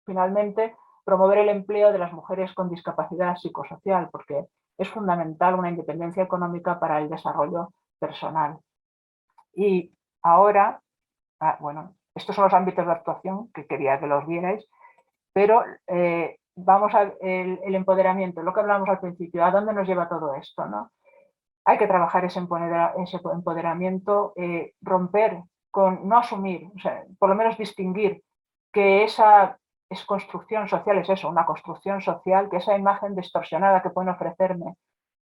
finalmente promover el empleo de las mujeres con discapacidad psicosocial porque es fundamental una independencia económica para el desarrollo personal. Y ahora, bueno, estos son los ámbitos de actuación que quería que los vierais, pero vamos al empoderamiento, lo que hablamos al principio, ¿a dónde nos lleva todo esto, ¿no? Hay que trabajar ese empoderamiento, romper con, no asumir, o sea, por lo menos distinguir que esa construcción social es eso, una construcción social, que esa imagen distorsionada que pueden ofrecerme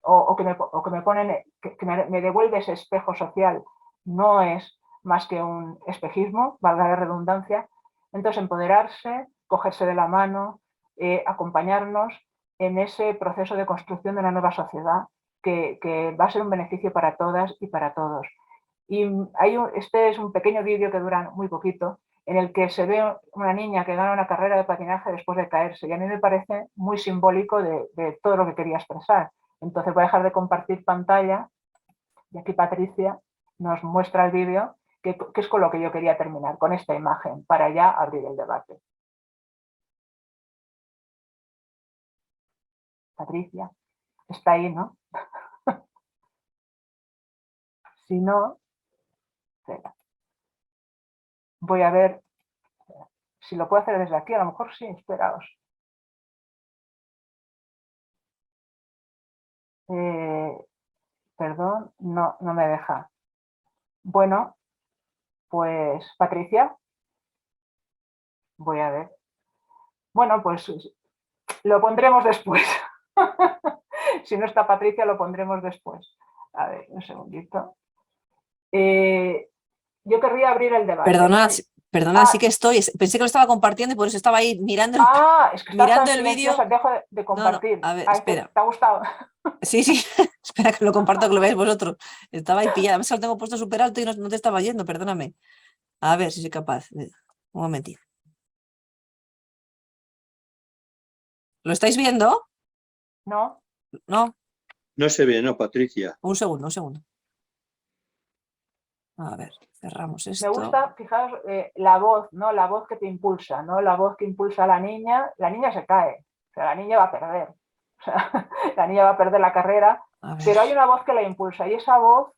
o que me ponen, que me devuelve ese espejo social, no es más que un espejismo, valga la redundancia. Entonces empoderarse, cogerse de la mano, acompañarnos en ese proceso de construcción de una nueva sociedad que va a ser un beneficio para todas y para todos. Y este es un pequeño vídeo que dura muy poquito, en el que se ve una niña que gana una carrera de patinaje después de caerse, y a mí me parece muy simbólico de todo lo que quería expresar. Entonces voy a dejar de compartir pantalla, y aquí Patricia nos muestra el vídeo, que es con lo que yo quería terminar, con esta imagen, para ya abrir el debate. Patricia, está ahí, ¿no? Si no, espera. Voy a ver si lo puedo hacer desde aquí, a lo mejor sí, esperaos. Perdón, no me deja. Bueno, pues Patricia, voy a ver. Bueno, pues lo pondremos después. Si no está Patricia, lo pondremos después. A ver, un segundito. Yo querría abrir el debate. Perdona, sí que estoy. Pensé que lo estaba compartiendo y por eso estaba ahí mirando es que mirando el vídeo. Dejo de compartir. No, a ver, espera. ¿Te ha gustado? Sí, espera que lo comparto, que lo veáis vosotros. Estaba ahí pillada, además lo tengo puesto súper alto y no te estaba yendo, perdóname. A ver si soy capaz. Un momentito. ¿Lo estáis viendo? No. No. No se ve, no, Patricia. Un segundo. A ver, cerramos esto. Me gusta, fijaos, la voz, ¿no? La voz que te impulsa, ¿no? La voz que impulsa a la niña se cae. O sea, la niña va a perder. O sea, la niña va a perder la carrera, pero hay una voz que la impulsa y esa voz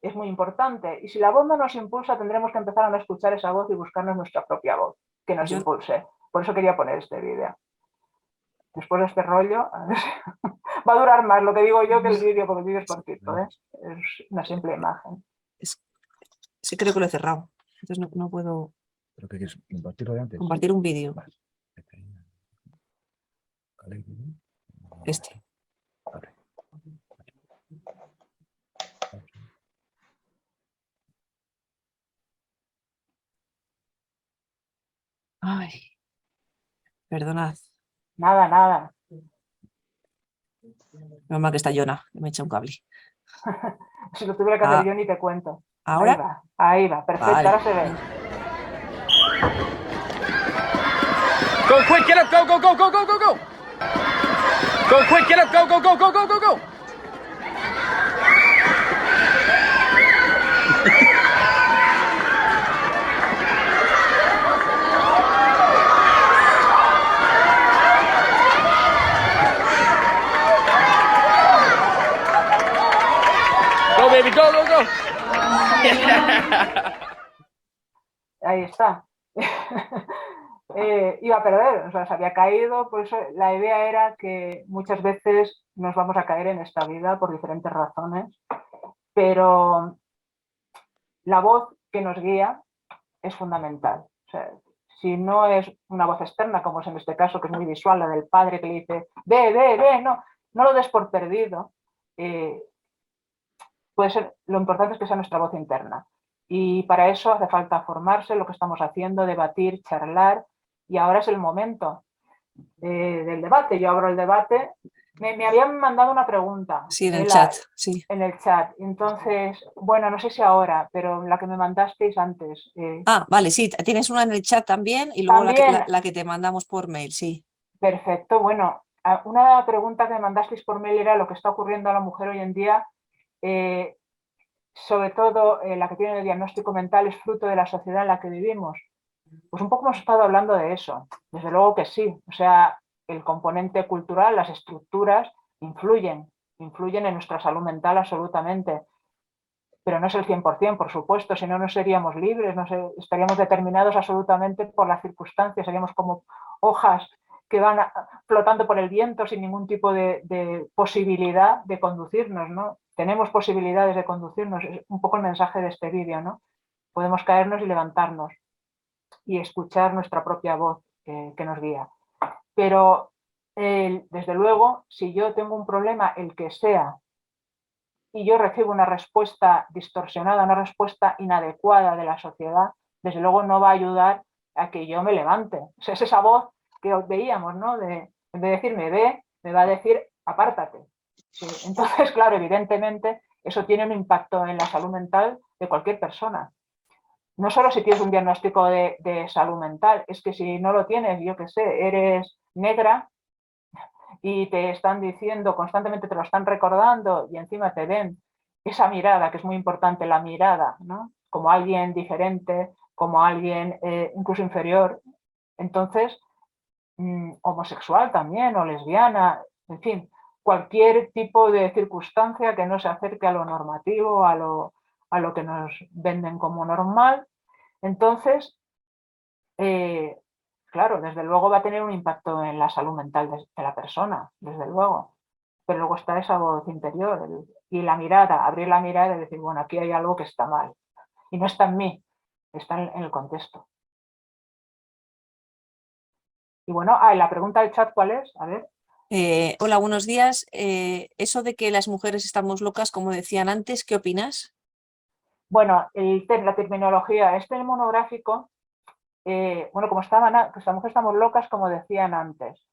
es muy importante. Y si la voz no nos impulsa, tendremos que empezar a no escuchar esa voz y buscarnos nuestra propia voz que nos impulse. Por eso quería poner este vídeo. después de este rollo, a ver, va a durar más lo que digo yo que el vídeo, porque el vídeo es cortito, ¿eh? Es una simple imagen. Sí, creo que lo he cerrado. Entonces no puedo ¿Pero qué quieres? ¿Compartirlo de antes? compartir un vídeo. Vale. Este. Vale. Ay, perdonad. Nada, nada. Menos mal que está Yona, que me echa un cable. Si lo tuviera que hacer yo ni te cuento. ¿Ahora? Ahí va, perfecto, Vale. ahora se ve. Go quick, get up, go, go, go, go, go, go, go. Go quick, get up, go, go, go, go, go, go, go. Go, baby, go, go, go. Ahí está. Iba a perder, o sea, se había caído, por eso la idea era que muchas veces nos vamos a caer en esta vida por diferentes razones, pero la voz que nos guía es fundamental. O sea, si no es una voz externa, como es en este caso, que es muy visual, la del padre que le dice, ve, no lo des por perdido, puede ser, lo importante es que sea nuestra voz interna. Y para eso hace falta formarse, lo que estamos haciendo, debatir, charlar, y ahora es el momento del debate. Yo abro el debate. Me habían mandado una pregunta. Sí, en el chat, sí. En el chat. Entonces, bueno, no sé si ahora, pero la que me mandasteis antes. Vale, sí, tienes una en el chat también y luego la que te mandamos por mail, sí. Perfecto, bueno, una pregunta que me mandasteis por mail era lo que está ocurriendo a la mujer hoy en día, sobre todo la que tiene el diagnóstico mental, es fruto de la sociedad en la que vivimos. Pues un poco hemos estado hablando de eso, desde luego que sí, o sea, el componente cultural, las estructuras influyen en nuestra salud mental absolutamente, pero no es el 100%, por supuesto, si no, no seríamos libres, estaríamos determinados absolutamente por las circunstancias, seríamos como hojas que van flotando por el viento sin ningún tipo de posibilidad de conducirnos, ¿no? Tenemos posibilidades de conducirnos, es un poco el mensaje de este vídeo, ¿no? Podemos caernos y levantarnos y escuchar nuestra propia voz que nos guía. Pero, desde luego, si yo tengo un problema, el que sea, y yo recibo una respuesta distorsionada, una respuesta inadecuada de la sociedad, desde luego no va a ayudar a que yo me levante. O sea, es esa voz que veíamos, ¿no? En vez de decirme ve, me va a decir apártate. Sí. Entonces, claro, evidentemente, eso tiene un impacto en la salud mental de cualquier persona. No solo si tienes un diagnóstico de salud mental, es que si no lo tienes, yo qué sé, eres negra y te están diciendo, constantemente te lo están recordando y encima te ven esa mirada, que es muy importante, la mirada, ¿no? Como alguien diferente, como alguien incluso inferior. Entonces, homosexual también, o lesbiana, en fin, cualquier tipo de circunstancia que no se acerque a lo normativo, a lo que nos venden como normal. Entonces, claro, desde luego va a tener un impacto en la salud mental de la persona, desde luego. Pero luego está esa voz interior y la mirada, abrir la mirada y decir, bueno, aquí hay algo que está mal. Y no está en mí, está en el contexto. Y bueno, la pregunta del chat, ¿cuál es? A ver. Hola, buenos días. Eso de que las mujeres estamos locas, como decían antes, ¿qué opinas? Bueno, la terminología, el monográfico, bueno, como estaban, pues las mujeres estamos locas, como decían antes.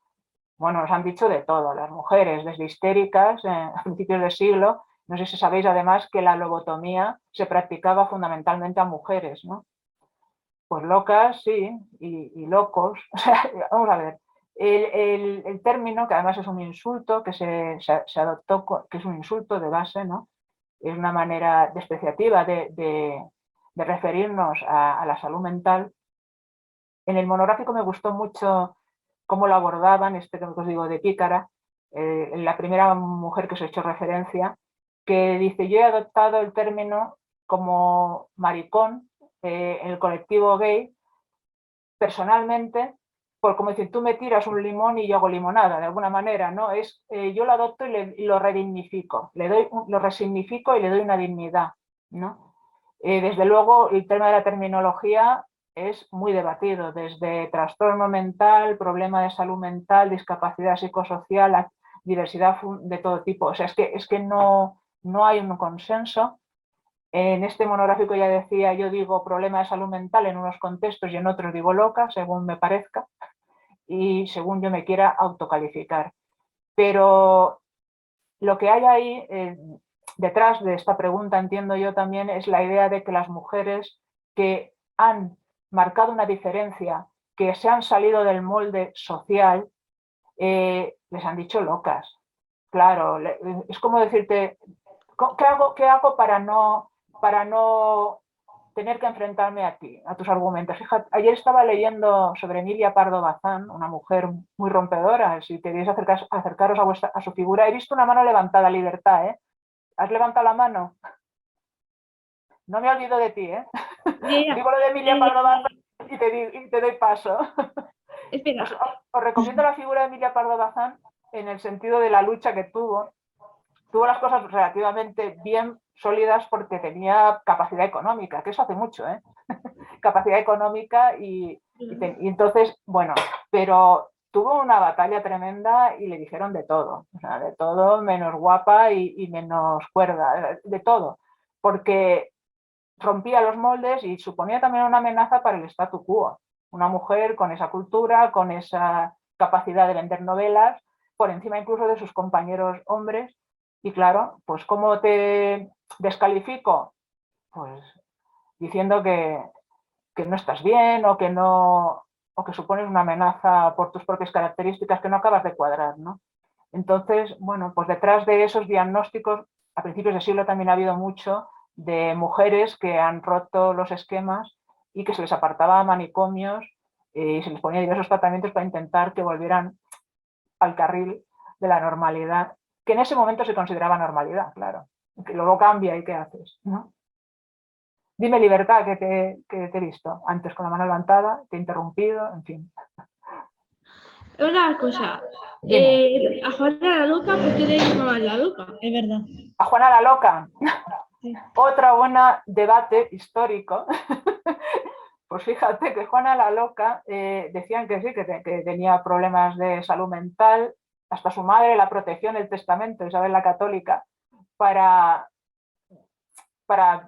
Bueno, nos han dicho de todo, las mujeres, desde histéricas a principios del siglo. No sé si sabéis además que la lobotomía se practicaba fundamentalmente a mujeres, ¿no? Pues locas, sí, y locos. O sea, vamos a ver, el término, que además es un insulto, que se adoptó, que es un insulto de base, ¿no? Es una manera despreciativa de referirnos a la salud mental. En el monográfico me gustó mucho cómo lo abordaban, que os digo, de Pícara, la primera mujer que os he hecho referencia, que dice, yo he adoptado el término como maricón en el colectivo gay, personalmente, por como decir, tú me tiras un limón y yo hago limonada, de alguna manera, ¿no? Yo lo adopto y lo redignifico, lo resignifico y le doy una dignidad, ¿no? Desde luego, el tema de la terminología es muy debatido, desde trastorno mental, problema de salud mental, discapacidad psicosocial, diversidad de todo tipo. O sea, es que no hay un consenso. En este monográfico ya decía, yo digo problema de salud mental en unos contextos y en otros digo loca, según me parezca y según yo me quiera autocalificar. Pero lo que hay ahí detrás de esta pregunta, entiendo yo también, es la idea de que las mujeres que han marcado una diferencia, que se han salido del molde social, les han dicho locas. Claro, es como decirte, ¿qué hago para no tener que enfrentarme a ti, a tus argumentos? Fíjate, ayer estaba leyendo sobre Emilia Pardo Bazán, una mujer muy rompedora. Si queréis acercaros a su figura, he visto una mano levantada, Libertad, ¿eh? ¿Has levantado la mano? No me olvido de ti, ¿eh? Digo lo de Emilia Pardo Bazán y te doy paso. Espera. Os recomiendo la figura de Emilia Pardo Bazán en el sentido de la lucha que tuvo. Tuvo las cosas relativamente bien sólidas porque tenía capacidad económica, que eso hace mucho, ¿eh? Capacidad económica y entonces, bueno, pero tuvo una batalla tremenda y le dijeron de todo, o sea, de todo menos guapa y menos cuerda, de todo, porque rompía los moldes y suponía también una amenaza para el statu quo. Una mujer con esa cultura, con esa capacidad de vender novelas, por encima incluso de sus compañeros hombres. Y claro, pues ¿cómo te descalifico? Pues diciendo que no estás bien o que supones una amenaza por tus propias características que no acabas de cuadrar, ¿no? Entonces, bueno, pues detrás de esos diagnósticos, a principios de siglo también ha habido mucho de mujeres que han roto los esquemas y que se les apartaba a manicomios y se les ponía diversos tratamientos para intentar que volvieran al carril de la normalidad, que en ese momento se consideraba normalidad, claro, que luego cambia y ¿qué haces?, ¿no? Dime, Libertad, que te he visto antes con la mano levantada, te he interrumpido, en fin. Una cosa, a Juana la loca, ¿por qué le llamaban la loca? Es verdad. A Juana la loca, Sí. otra buena debate histórico. Pues fíjate que Juana la loca decían que sí, que tenía problemas de salud mental, hasta su madre la protegió en el testamento, Isabel la Católica, para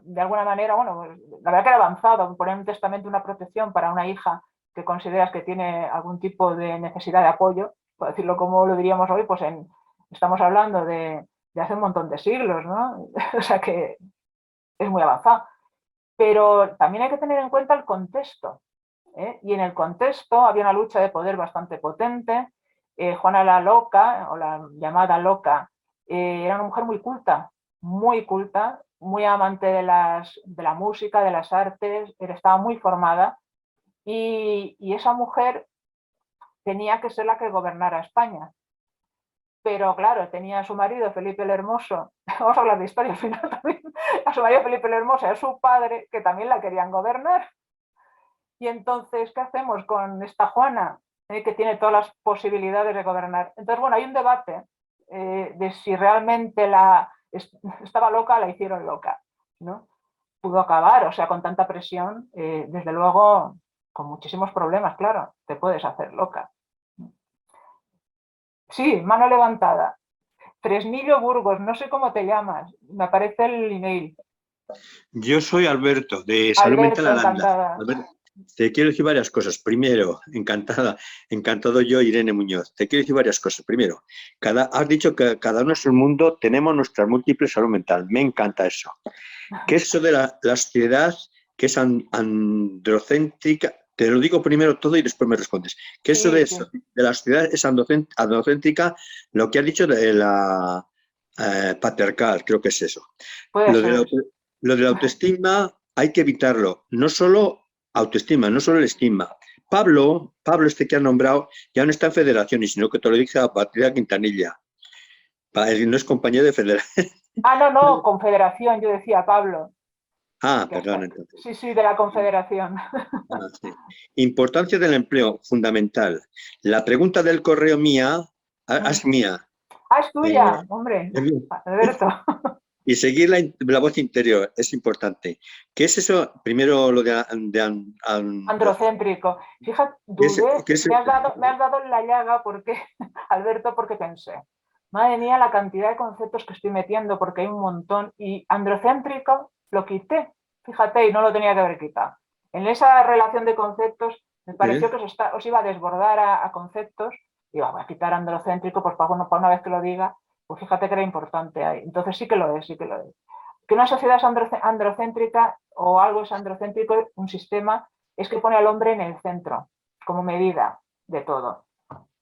de alguna manera, bueno, la verdad que era avanzado, poner en un testamento una protección para una hija que consideras que tiene algún tipo de necesidad de apoyo, por decirlo como lo diríamos hoy, pues estamos hablando de hace un montón de siglos, ¿no? O sea que es muy avanzado. Pero también hay que tener en cuenta el contexto, ¿eh? Y en el contexto había una lucha de poder bastante potente. Juana la loca, o la llamada loca, era una mujer muy culta, muy amante de la música, de las artes, estaba muy formada y esa mujer tenía que ser la que gobernara España. Pero claro, tenía a su marido Felipe el Hermoso, vamos a hablar de historia al final también, a su marido Felipe el Hermoso y a su padre, que también la querían gobernar. Y entonces, ¿qué hacemos con esta Juana, que tiene todas las posibilidades de gobernar? Entonces, bueno, hay un debate de si realmente estaba loca, la hicieron loca, ¿no? Pudo acabar, o sea, con tanta presión, desde luego, con muchísimos problemas, claro, te puedes hacer loca. Sí, mano levantada. Fresnillo Burgos, no sé cómo te llamas, me aparece el email. Yo soy Alberto, de Salud Mental encantada. Alberto, te quiero decir varias cosas. Primero, encantado yo, Irene Muñoz. Te quiero decir varias cosas. Primero, has dicho que cada uno es un mundo, tenemos nuestra múltiple salud mental. Me encanta eso. ¿Qué es eso de la sociedad que es androcéntrica? Te lo digo primero todo y después me respondes. ¿Qué es eso de eso? De la sociedad es androcéntrica, lo que has dicho de la patriarcal, creo que es eso. Lo de la autoestima hay que evitarlo. No solo autoestima, no solo el estigma. Pablo este que has nombrado, ya no está en federaciones, sino que te lo dije a Patricia Quintanilla. No es compañero de federación. Ah, no, confederación, yo decía Pablo. Ah, perdón, entonces. Sí, sí, de la Confederación. Sí. Importancia del empleo, fundamental. La pregunta del correo mía, es mía. Ah, es tuya, hombre, Es mía. Alberto. Y seguir la voz interior es importante. ¿Qué es eso? Primero lo de Androcéntrico. Fíjate, ¿Qué es, dudé, qué es- me has dado en la llaga porque, Alberto, porque pensé, madre mía, la cantidad de conceptos que estoy metiendo, porque hay un montón, y androcéntrico lo quité, fíjate, y no lo tenía que haber quitado. En esa relación de conceptos me pareció que os iba a desbordar a conceptos, y voy a quitar androcéntrico, pues para una vez que lo diga, pues fíjate que era importante ahí. Entonces sí que lo es, sí que lo es. Que una sociedad es androcéntrica o algo es androcéntrico, un sistema, es que pone al hombre en el centro, como medida de todo.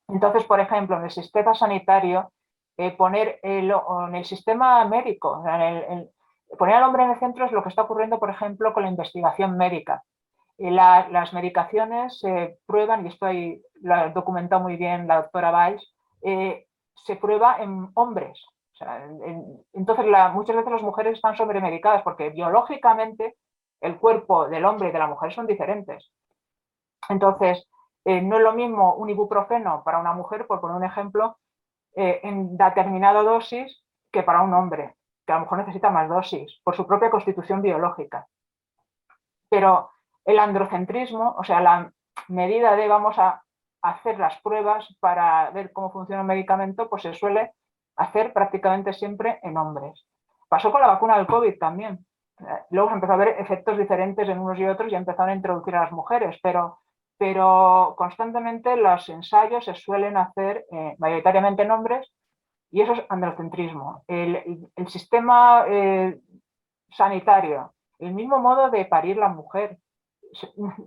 Entonces, por ejemplo, en el sistema sanitario, en el sistema médico, poner al hombre en el centro es lo que está ocurriendo, por ejemplo, con la investigación médica. Las medicaciones se prueban, y esto ahí lo ha documentado muy bien la doctora Valls, se prueba en hombres. O sea, entonces, muchas veces las mujeres están sobremedicadas porque biológicamente el cuerpo del hombre y de la mujer son diferentes. Entonces, no es lo mismo un ibuprofeno para una mujer, por poner un ejemplo, en determinada dosis que para un hombre, que a lo mejor necesita más dosis por su propia constitución biológica. Pero el androcentrismo, o sea, la medida de vamos a hacer las pruebas para ver cómo funciona un medicamento, pues se suele hacer prácticamente siempre en hombres. Pasó con la vacuna del COVID también. Luego se empezó a ver efectos diferentes en unos y otros y empezaron a introducir a las mujeres, pero constantemente los ensayos se suelen hacer mayoritariamente en hombres, y eso es androcentrismo. El sistema sanitario, el mismo modo de parir la mujer.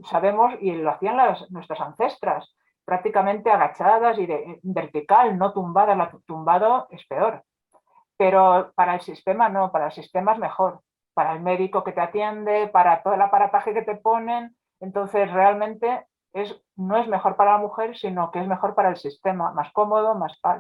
Sabemos, y lo hacían nuestras ancestras, prácticamente agachadas y vertical, no tumbadas. La tumbado es peor. Pero para el sistema no, para el sistema es mejor. Para el médico que te atiende, para todo el aparataje que te ponen. Entonces, realmente no es mejor para la mujer, sino que es mejor para el sistema, más cómodo, más tal.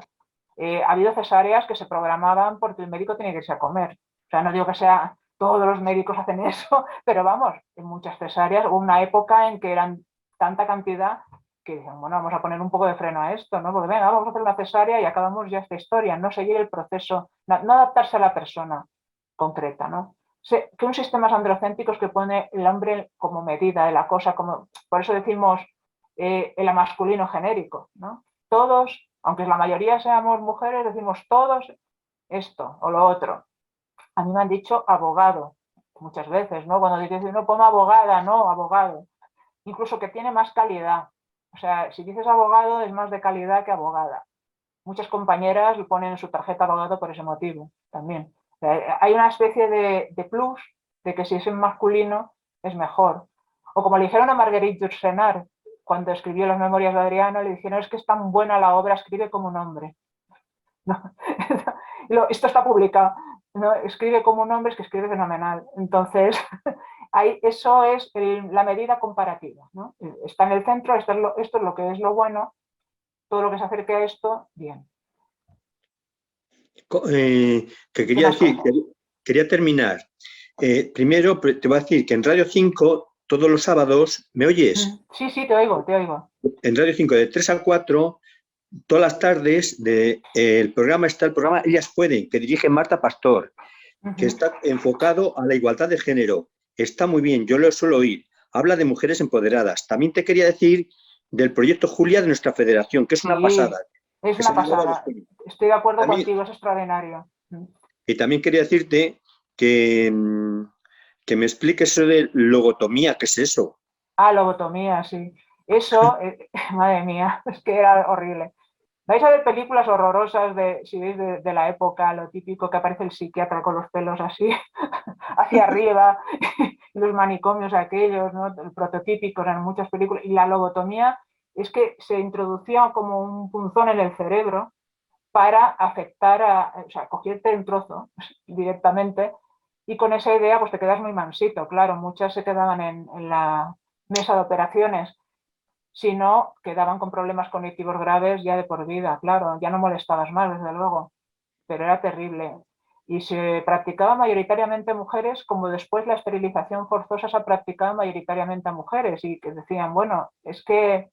Ha habido cesáreas que se programaban porque el médico tenía que irse a comer. O sea, no digo que sea todos los médicos hacen eso, pero vamos, en muchas cesáreas hubo una época en que eran tanta cantidad que dicen, bueno, vamos a poner un poco de freno a esto, ¿no? Porque venga, vamos a hacer una cesárea y acabamos ya esta historia, no seguir el proceso, no adaptarse a la persona concreta, ¿no? Que un sistema androcéntrico es que pone el hombre como medida de la cosa, por eso decimos el masculino genérico, ¿no? Todos, aunque la mayoría seamos mujeres, decimos todos esto o lo otro. A mí me han dicho abogado muchas veces, ¿no? Cuando dices, no, pongo abogada, no, abogado. Incluso que tiene más calidad. O sea, si dices abogado es más de calidad que abogada. Muchas compañeras le ponen en su tarjeta abogado por ese motivo también. O sea, hay una especie de plus de que si es en masculino es mejor. O como le dijeron a Marguerite Yourcenar cuando escribió las memorias de Adriano, le dijeron, es que es tan buena la obra, escribe como un hombre. No. Esto está publicado. ¿No? Escribe como un hombre, es que escribe fenomenal. Entonces, eso es la medida comparativa, ¿no? Está en el centro, esto es lo que es lo bueno, todo lo que se acerque a esto, bien. Quería terminar. Primero, te voy a decir que en Radio 5, todos los sábados, ¿me oyes? Sí, sí, te oigo, te oigo. En Radio 5, de 3 a 4, todas las tardes, el programa Ellas Pueden, que dirige Marta Pastor, que está enfocado a la igualdad de género. Está muy bien, yo lo suelo oír. Habla de mujeres empoderadas. También te quería decir del proyecto Julia de nuestra federación, que es una pasada. Es una pasada. Estoy de acuerdo contigo, es extraordinario. Y también quería decirte que me expliques eso de logotomía, ¿qué es eso? Ah, lobotomía, sí. Eso, madre mía, es que era horrible. Vais a ver películas horrorosas si veis de la época, lo típico que aparece el psiquiatra con los pelos así, hacia arriba, los manicomios aquellos, ¿no? Prototípicos en muchas películas. Y la lobotomía es que se introducía como un punzón en el cerebro para afectar o sea, cogerte un trozo directamente, y con esa idea pues te quedas muy mansito. Claro, muchas se quedaban en la mesa de operaciones, si no, quedaban con problemas cognitivos graves ya de por vida, claro, ya no molestabas más, desde luego, pero era terrible. y se practicaba mayoritariamente a mujeres, como después la esterilización forzosa se ha practicado mayoritariamente a mujeres, y que decían, bueno, es que,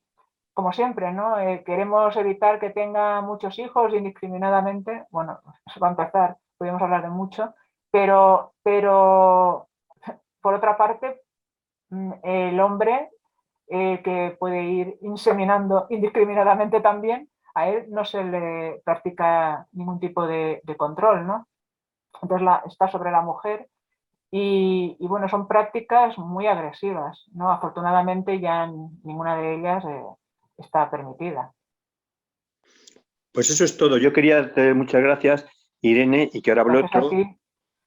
como siempre, ¿no? Queremos evitar que tenga muchos hijos indiscriminadamente. Bueno, eso va a empezar, podemos hablar de mucho, pero por otra parte, el hombre que puede ir inseminando indiscriminadamente también, a él no se le practica ningún tipo de control, ¿no? Entonces está sobre la mujer y bueno, son prácticas muy agresivas, ¿no? Afortunadamente ya ninguna de ellas está permitida. Pues eso es todo. Yo quería darte muchas gracias, Irene, y que ahora hablo Gracias a otro, ti.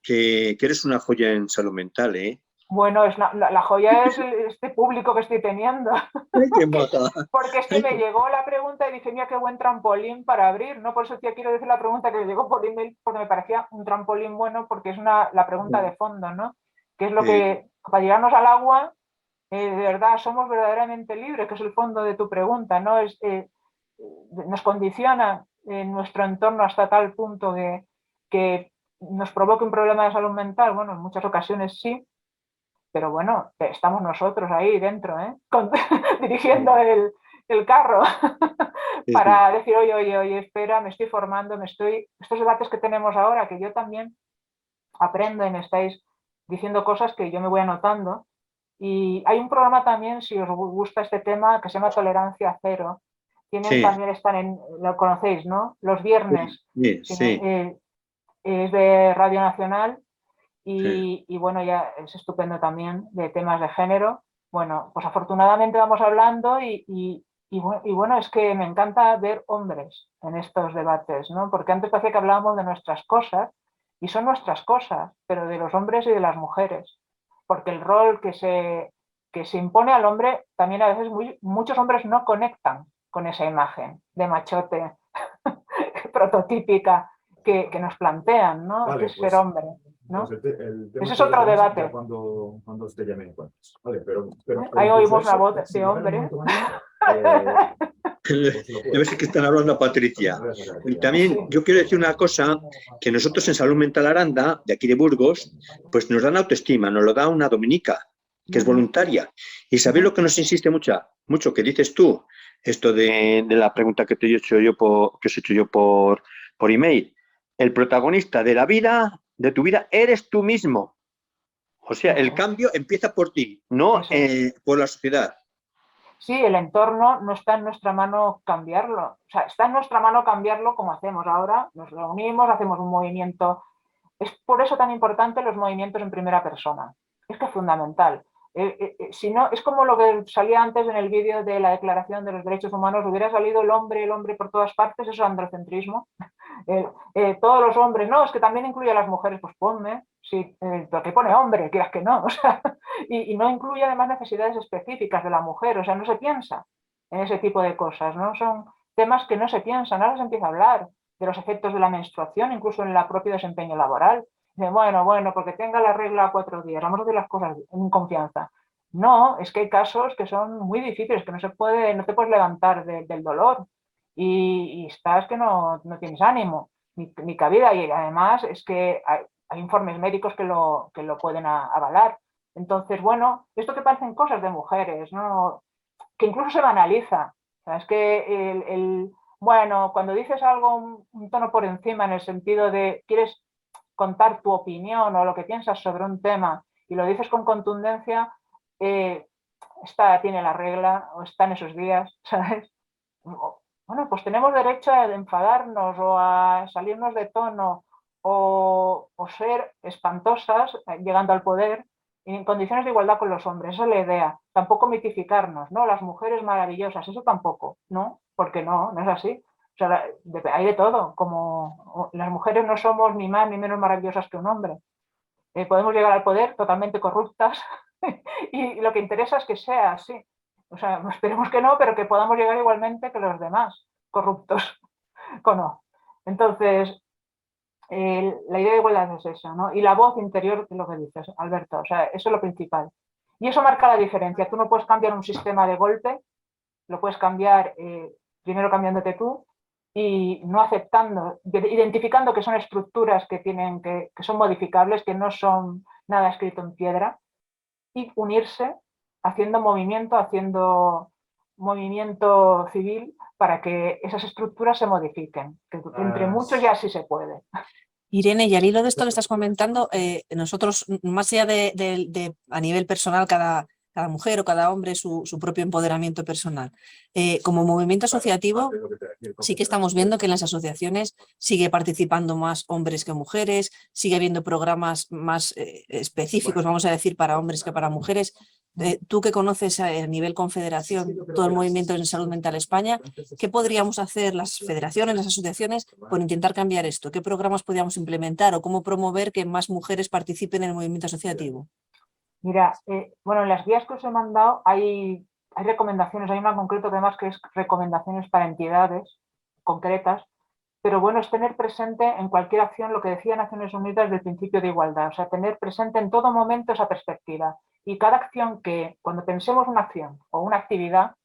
que eres una joya en salud mental, ¿eh? Bueno, la joya es este público que estoy teniendo. Ay, qué maja. Porque es que me llegó la pregunta y dije, mira qué buen trampolín para abrir, ¿no? Por eso quiero decir la pregunta que me llegó por email, porque me parecía un trampolín bueno, porque es la pregunta de fondo, ¿no? Que es lo que, para llegarnos al agua, de verdad, somos verdaderamente libres, que es el fondo de tu pregunta, ¿no? Nos condiciona en nuestro entorno hasta tal punto que nos provoque un problema de salud mental. Bueno, en muchas ocasiones sí, pero bueno, estamos nosotros ahí dentro, ¿eh? Dirigiendo el carro para decir, oye, espera, me estoy formando, estos debates que tenemos ahora, que yo también aprendo y me estáis diciendo cosas que yo me voy anotando. Y hay un programa también, si os gusta este tema, que se llama Tolerancia Cero. También lo conocéis, ¿no? Los viernes. Sí. Es de Radio Nacional. Y bueno, ya es estupendo también de temas de género. Bueno, pues afortunadamente vamos hablando y bueno, es que me encanta ver hombres en estos debates, ¿no? Porque antes parecía que hablábamos de nuestras cosas, y son nuestras cosas, pero de los hombres y de las mujeres. Porque el rol que se impone al hombre, también a veces muchos hombres no conectan con esa imagen de machote prototípica que nos plantean, ¿no? Vale, Que es ser hombre, ¿no? Pues el tema Ese es otro debate. ya cuando te llame en cuentas. Vale, pero ahí oímos la voz si de hombre. Debe ser que están hablando a Patricia. Y también yo quiero decir una cosa, que nosotros en Salud Mental Aranda, de aquí de Burgos, pues nos dan autoestima, nos lo da una dominica, que es voluntaria. Y ¿sabéis lo que nos insiste mucho que dices tú? Esto de la pregunta que te he hecho yo por email. El protagonista de la vida, de tu vida, eres tú mismo. O sea, el cambio empieza por ti, no por la sociedad. Sí, el entorno no está en nuestra mano cambiarlo. O sea, está en nuestra mano cambiarlo como hacemos ahora. Nos reunimos, hacemos un movimiento. Es por eso tan importante los movimientos en primera persona. Es que es fundamental. Si no, es como lo que salía antes en el vídeo de la Declaración de los Derechos Humanos, hubiera salido el hombre por todas partes, eso es androcentrismo. Todos los hombres, no, es que también incluye a las mujeres, pues ponme, sí, porque pone hombre, quieras que no, o sea, y no incluye además necesidades específicas de la mujer, o sea, no se piensa en ese tipo de cosas, ¿no? Son temas que no se piensan, ahora se empieza a hablar de los efectos de la menstruación, incluso en el propio desempeño laboral. Bueno, porque tenga la regla 4 días, vamos a hacer las cosas en confianza. No, es que hay casos que son muy difíciles, que no te puedes levantar del dolor y estás que no tienes ánimo ni cabida, y además es que hay informes médicos que lo pueden avalar. Entonces, bueno, esto que parecen cosas de mujeres, ¿no? Que incluso se banaliza. O sea, es que bueno, cuando dices algo un tono por encima, en el sentido de quieres contar tu opinión o lo que piensas sobre un tema y lo dices con contundencia, tiene la regla o está en esos días, ¿sabes? Bueno, pues tenemos derecho a enfadarnos o a salirnos de tono o ser espantosas llegando al poder en condiciones de igualdad con los hombres. Esa es la idea. Tampoco mitificarnos, ¿no? Las mujeres maravillosas, eso tampoco, ¿no? Porque no es así. O sea, hay de todo. Como las mujeres no somos ni más ni menos maravillosas que un hombre. Podemos llegar al poder totalmente corruptas y lo que interesa es que sea así. O sea, esperemos que no, pero que podamos llegar igualmente que los demás corruptos. ¿O no? Entonces, la idea de igualdad es esa, ¿no? Y la voz interior es lo que dices, Alberto. O sea, eso es lo principal. Y eso marca la diferencia. Tú no puedes cambiar un sistema de golpe, lo puedes cambiar primero cambiándote tú, y no aceptando, identificando que son estructuras que son modificables, que no son nada escrito en piedra, y unirse haciendo movimiento civil para que esas estructuras se modifiquen, que entre muchos ya sí se puede. Irene, y al hilo de esto que estás comentando, nosotros, más allá de a nivel personal, cada mujer o cada hombre su propio empoderamiento personal, como movimiento asociativo, sí que estamos viendo que en las asociaciones sigue participando más hombres que mujeres, sigue habiendo programas más específicos, vamos a decir, para hombres que para mujeres. Tú que conoces a nivel confederación todo el movimiento en salud mental España, ¿qué podríamos hacer las federaciones, las asociaciones, por intentar cambiar esto? ¿Qué programas podríamos implementar o cómo promover que más mujeres participen en el movimiento asociativo? Mira, bueno, en las guías que os he mandado hay recomendaciones, hay una en concreto que además que es recomendaciones para entidades concretas, pero bueno, es tener presente en cualquier acción lo que decía Naciones Unidas del principio de igualdad, o sea, tener presente en todo momento esa perspectiva. Y cada acción cuando pensemos una acción o una actividad,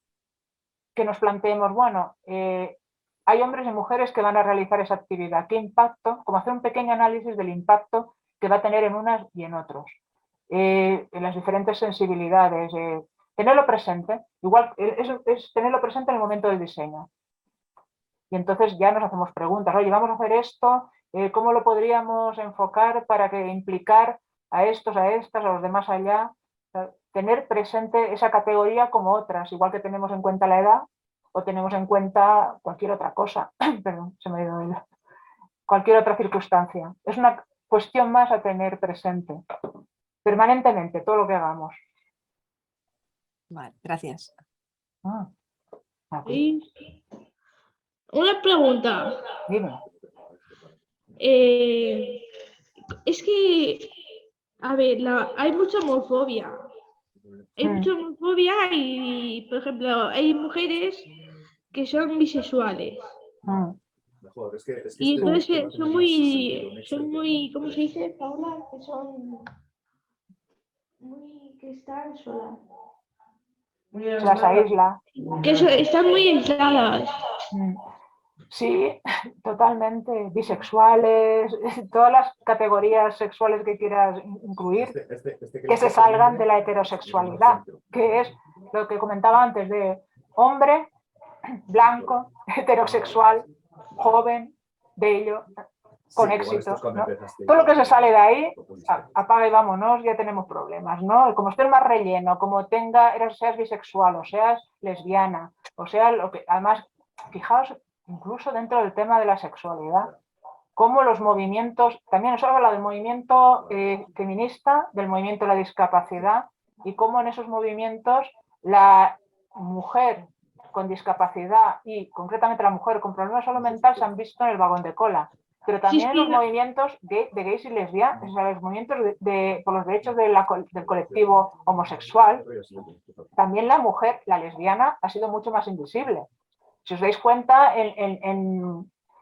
que nos planteemos, bueno, hay hombres y mujeres que van a realizar esa actividad, ¿qué impacto? Como hacer un pequeño análisis del impacto que va a tener en unas y en otros. En las diferentes sensibilidades, tenerlo presente, igual es tenerlo presente en el momento del diseño. Y entonces ya nos hacemos preguntas, oye, vamos a hacer esto, ¿cómo lo podríamos enfocar para que implicar a estos, a estas, a los demás allá? O sea, tener presente esa categoría como otras, igual que tenemos en cuenta la edad o tenemos en cuenta cualquier otra cosa, perdón, se me ha ido cualquier otra circunstancia. Es una cuestión más a tener presente permanentemente todo lo que hagamos. Vale, gracias. Sí. Una pregunta. Dime. Es que, a ver, hay mucha homofobia. Hay mucha homofobia y, por ejemplo, hay mujeres que son bisexuales. Y entonces son muy, ¿cómo se dice, Paula? Que son muy, que están solas. Se las aísla. Que están muy aisladas. Sí, totalmente. Bisexuales, todas las categorías sexuales que quieras incluir, que se salgan de la heterosexualidad, que es lo que comentaba antes de hombre, blanco, heterosexual, joven, bello, con éxito, ¿no? Todo lo que se sale de ahí, apaga y vámonos, ya tenemos problemas, ¿no? Como estés más relleno, como seas bisexual o seas lesbiana, o sea, lo que, además, fijaos, incluso dentro del tema de la sexualidad, cómo los movimientos, también eso habla del movimiento feminista, del movimiento de la discapacidad, y cómo en esos movimientos la mujer con discapacidad y concretamente la mujer con problemas de salud mental se han visto en el vagón de cola. Pero también en los movimientos de gays y lesbianas, o sea, los movimientos por los derechos del colectivo homosexual, también la mujer, la lesbiana, ha sido mucho más invisible. Si os dais cuenta,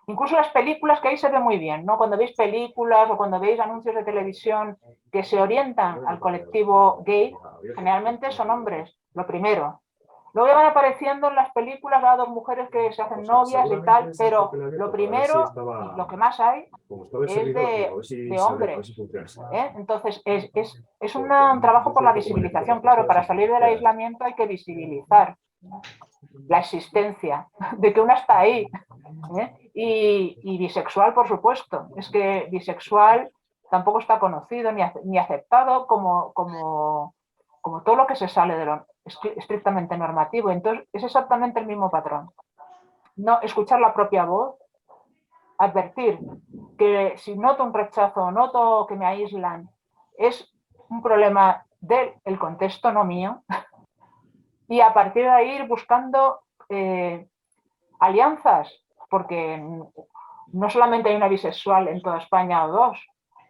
incluso las películas, que ahí se ve muy bien, ¿no? Cuando veis películas o cuando veis anuncios de televisión que se orientan al colectivo gay, generalmente son hombres, lo primero. Luego van apareciendo en las películas a dos mujeres que se hacen novias y tal, pero lo primero, lo que más hay, es de hombres. Entonces, es un trabajo por la visibilización. Claro, para salir del aislamiento hay que visibilizar la existencia de que una está ahí. Y bisexual, por supuesto. Es que bisexual tampoco está conocido ni aceptado como todo lo que se sale de lo estrictamente normativo. Entonces, es exactamente el mismo patrón. No escuchar la propia voz, advertir que si noto un rechazo, noto que me aíslan, es un problema del contexto, no mío, y a partir de ahí ir buscando alianzas, porque no solamente hay una bisexual en toda España o dos,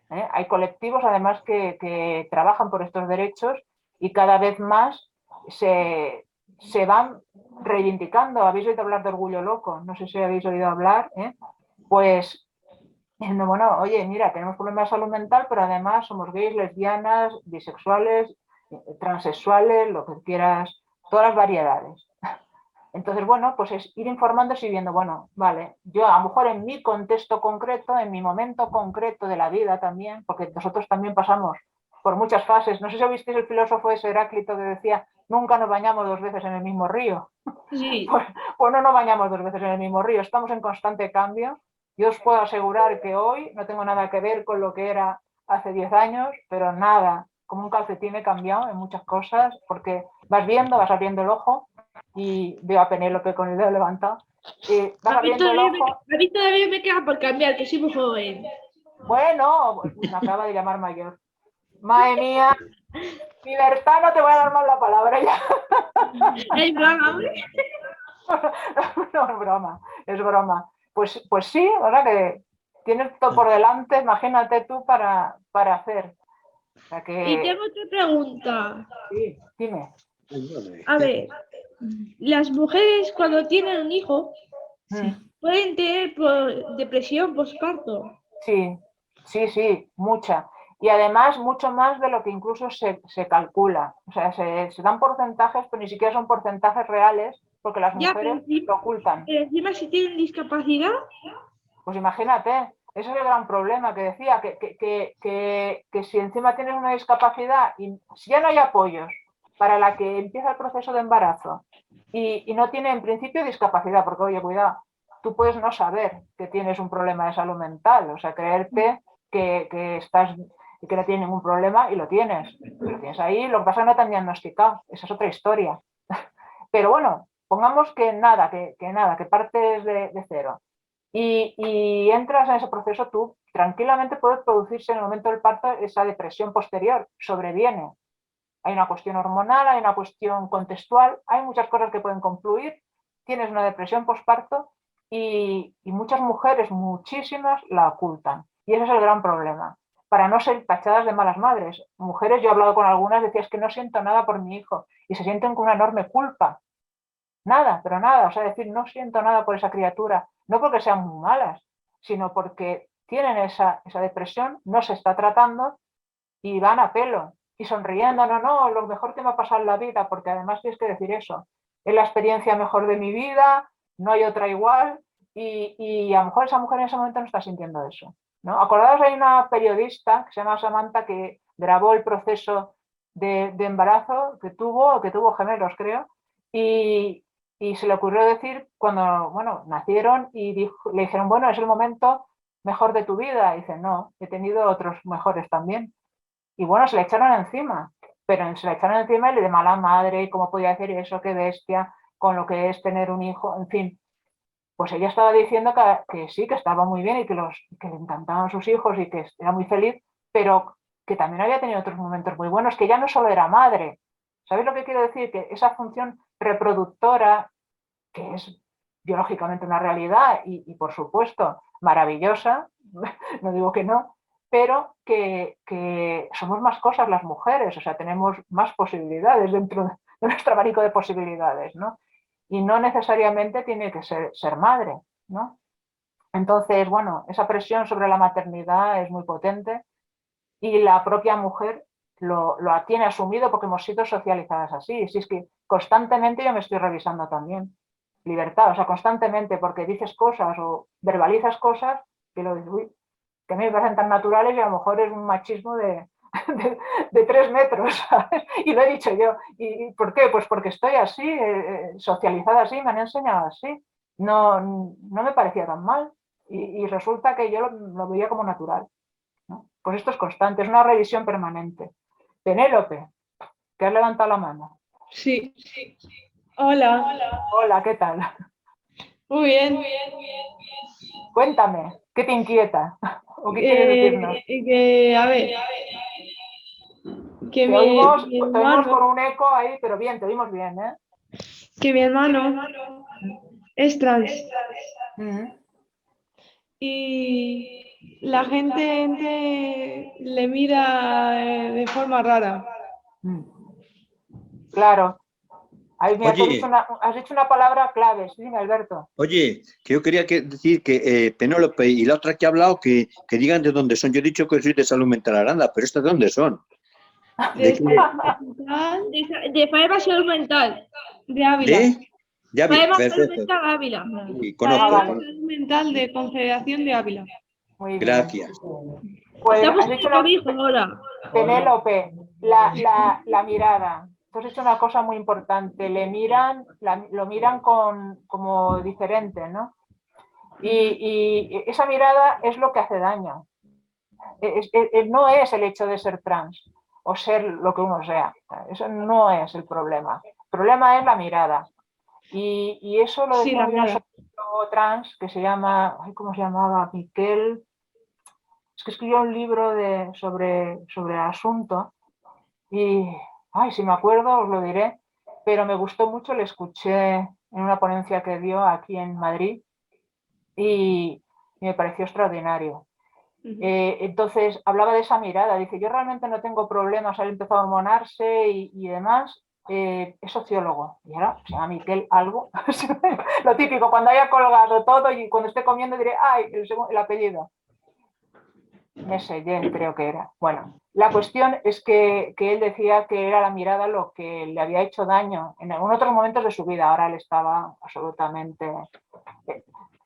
hay colectivos además que trabajan por estos derechos y cada vez más se van reivindicando. ¿Habéis oído hablar de Orgullo Loco? No sé si habéis oído hablar, pues, bueno, oye, mira, tenemos problemas de salud mental, pero además somos gays, lesbianas, bisexuales, transexuales, lo que quieras, todas las variedades. Entonces, bueno, pues es ir informándose y viendo, bueno, vale, yo a lo mejor en mi contexto concreto, en mi momento concreto de la vida también, porque nosotros también pasamos por muchas fases. No sé si visteis el filósofo ese Heráclito que decía, nunca nos bañamos 2 veces en el mismo río. Sí. Pues no nos bañamos 2 veces en el mismo río, estamos en constante cambio. Yo os puedo asegurar que hoy no tengo nada que ver con lo que era hace 10 años, pero nada, como un calcetín he cambiado en muchas cosas, porque vas abriendo el ojo, y veo a Penélope con el dedo levantado, y vas abriendo el ojo. A mí todavía me queda por cambiar, que soy muy joven. Bueno, me acaba de llamar mayor. Madre mía, libertad, no te voy a dar más la palabra ya. Es broma. No, es broma, es broma. Pues sí, ahora que tienes todo por delante, imagínate tú para hacer. O sea que... Y tengo otra pregunta. Sí, dime. A ver, las mujeres cuando tienen un hijo pueden tener depresión postparto. Sí, mucha. Y además mucho más de lo que incluso se calcula. O sea, se dan porcentajes, pero ni siquiera son porcentajes reales, porque las mujeres lo ocultan. Pero encima si tienen discapacidad. Pues imagínate, ese es el gran problema que decía, que si encima tienes una discapacidad y si ya no hay apoyos para la que empieza el proceso de embarazo y no tiene en principio discapacidad, porque oye, cuidado, tú puedes no saber que tienes un problema de salud mental, o sea, creerte que estás y que no tienes ningún problema y lo tienes ahí, lo que pasa es que no te han diagnosticado, esa es otra historia. Pero bueno, pongamos que nada, que partes de cero. Y entras en ese proceso, tú tranquilamente puedes producirse en el momento del parto esa depresión posterior, sobreviene. Hay una cuestión hormonal, hay una cuestión contextual, hay muchas cosas que pueden confluir, tienes una depresión postparto y muchas mujeres, muchísimas, la ocultan. Y ese es el gran problema, para no ser tachadas de malas madres. Mujeres, yo he hablado con algunas, decías que no siento nada por mi hijo y se sienten con una enorme culpa. Nada, pero nada, o sea, decir, no siento nada por esa criatura, no porque sean muy malas, sino porque tienen esa depresión, no se está tratando y van a pelo, y sonriendo, no, lo mejor que me ha pasado en la vida, porque además tienes que decir eso, es la experiencia mejor de mi vida, no hay otra igual, y a lo mejor esa mujer en ese momento no está sintiendo eso, ¿no? Acordaos, hay una periodista que se llama Samantha que grabó el proceso de embarazo que tuvo gemelos, creo, y se le ocurrió decir cuando, bueno, nacieron y le dijeron, bueno, es el momento mejor de tu vida. Y dice, no, he tenido otros mejores también. Y bueno, se le echaron encima, pero se le echaron encima y de mala madre, ¿cómo podía decir eso? Qué bestia, con lo que es tener un hijo, en fin. Pues ella estaba diciendo que sí, que estaba muy bien y que le encantaban sus hijos y que era muy feliz, pero que también había tenido otros momentos muy buenos, que ya no solo era madre. ¿Sabéis lo que quiero decir? Que esa función reproductora, que es biológicamente una realidad y por supuesto maravillosa, no digo que no, pero que somos más cosas las mujeres, o sea, tenemos más posibilidades dentro de nuestro abanico de posibilidades, ¿no? Y no necesariamente tiene que ser madre, ¿no? Entonces, bueno, esa presión sobre la maternidad es muy potente y la propia mujer lo tiene asumido porque hemos sido socializadas así. Si es que constantemente yo me estoy revisando también. Libertad, o sea, constantemente, porque dices cosas o verbalizas cosas que lo dices, uy, que a mí me parecen tan naturales y a lo mejor es un machismo de 3 metros, ¿sabes? Y lo he dicho yo. ¿Y por qué? Pues porque estoy así, socializada así, me han enseñado así. No me parecía tan mal y resulta que yo lo veía como natural, ¿no? Pues esto es constante, es una revisión permanente. Penélope, que has levantado la mano. Sí. Hola. Hola, ¿qué tal? Muy bien. Cuéntame, ¿qué te inquieta? ¿O qué quieres decirnos? A ver. Te oímos con un eco ahí, pero bien, te oímos bien, ¿eh? Que mi hermano es trans. Y la gente le mira de forma rara. Claro. Ahí, mira, has dicho una palabra clave, sí, Alberto. Oye, que yo quería decir que Penélope y la otra que ha hablado, que digan de dónde son. Yo he dicho que soy de Salud Mental Aranda, pero ¿estas de dónde son? De Faeba Salud Mental, de Ávila. Ya vi, Problema perfecto. mental Ávila. Sí, conozco. Salud mental de Confederación de Ávila. Muy bien. Gracias. Pues Estamos has en dicho el cobijo ahora. Penélope, la mirada. Tú has dicho una cosa muy importante. Lo miran como diferente, ¿no? Y esa mirada es lo que hace daño. No es el hecho de ser trans o ser lo que uno sea. Eso no es el problema. El problema es la mirada. Y eso lo Sí, decía la muy bien un mirada. sociólogo trans que se llama, ¿cómo se llamaba? Miquel. Es que escribió un libro sobre el asunto y, si me acuerdo os lo diré, pero me gustó mucho, le escuché en una ponencia que dio aquí en Madrid y me pareció extraordinario. Entonces hablaba de esa mirada, dice, yo realmente no tengo problemas, él empezó a hormonarse y demás, es sociólogo, y ahora se llama Miquel algo, lo típico, cuando haya colgado todo y cuando esté comiendo diré, el apellido. Mesellen creo que era. Bueno, la cuestión es que él decía que era la mirada lo que le había hecho daño en otros momentos de su vida. Ahora él estaba absolutamente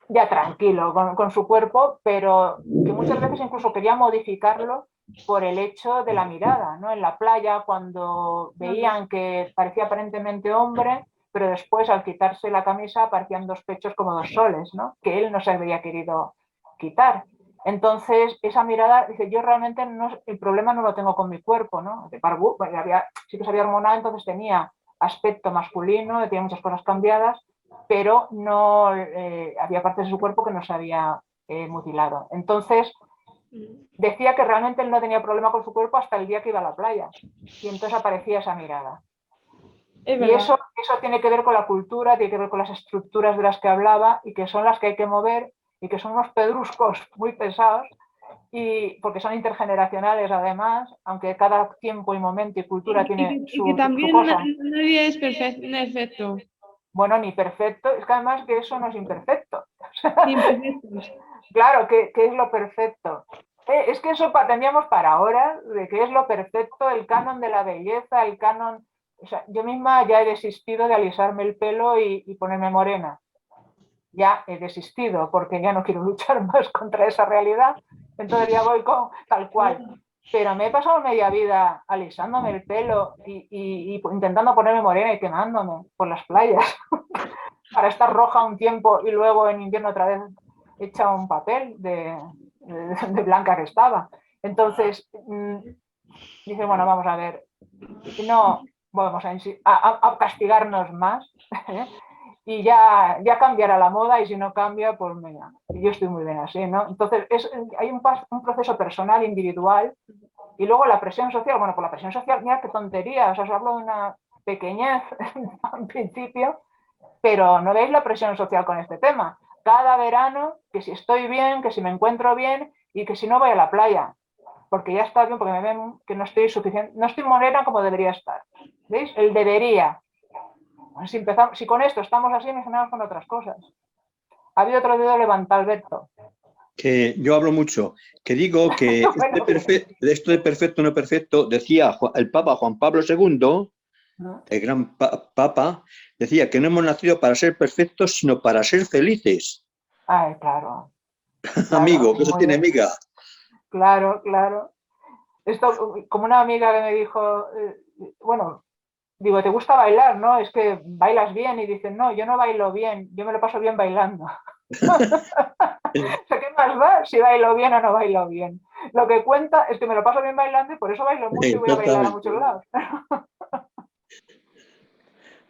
ya tranquilo con su cuerpo, pero que muchas veces incluso quería modificarlo por el hecho de la mirada, ¿no? En la playa, cuando veían que parecía aparentemente hombre, pero después al quitarse la camisa aparecían dos pechos como dos soles, ¿no? Que él no se había querido quitar. Entonces, esa mirada, dice, yo realmente el problema no lo tengo con mi cuerpo, ¿no? De Barbú, sí que se había hormonado, entonces tenía aspecto masculino, tenía muchas cosas cambiadas, pero no había partes de su cuerpo que no se había mutilado. Entonces, decía que realmente él no tenía problema con su cuerpo hasta el día que iba a la playa. Y entonces aparecía esa mirada. Y eso tiene que ver con la cultura, tiene que ver con las estructuras de las que hablaba y que son las que hay que mover y que son unos pedruscos muy pesados y porque son intergeneracionales además, aunque cada tiempo y momento y cultura tiene y que también su cosa. Nadie es perfecto. Bueno, ni perfecto, es que además que eso no es imperfecto. Ni imperfectos. Claro, ¿qué es lo perfecto? Es que eso teníamos para horas de qué es lo perfecto, el canon de la belleza, el canon... O sea, yo misma ya he desistido de alisarme el pelo y ponerme morena. Ya he desistido porque ya no quiero luchar más contra esa realidad, entonces ya voy con tal cual. Pero me he pasado media vida alisándome el pelo y intentando ponerme morena y quemándome por las playas para estar roja un tiempo y luego en invierno otra vez hecha un papel de blanca que estaba. Entonces, dice, bueno, vamos a ver, no vamos a castigarnos más y ya cambiará la moda y si no cambia, pues mira, yo estoy muy bien así, ¿no? Entonces, hay un proceso personal, individual y luego la presión social. Bueno, por la presión social, mira qué tontería, os hablo de una pequeñez al principio, pero no veis la presión social con este tema. Cada verano, que si estoy bien, que si me encuentro bien y que si no voy a la playa, porque ya está bien, porque me ven que no estoy suficiente, no estoy morena como debería estar. ¿Veis? El debería. Bueno, si con esto estamos así, imaginamos con otras cosas. Ha habido otro dedo levantado, Alberto. Que yo hablo mucho, que digo que Bueno, esto de perfecto no perfecto, decía el Papa Juan Pablo II, el gran Papa, decía que no hemos nacido para ser perfectos, sino para ser felices. Ay, claro. Amigo, que eso tiene amiga. Claro, claro. Esto, como una amiga que me dijo, bueno, digo, ¿te gusta bailar? ¿No? Es que bailas bien. Y dicen, no, yo no bailo bien, yo me lo paso bien bailando. ¿Qué más da si bailo bien o no bailo bien? Lo que cuenta es que me lo paso bien bailando y por eso bailo mucho y voy a bailar a muchos lados.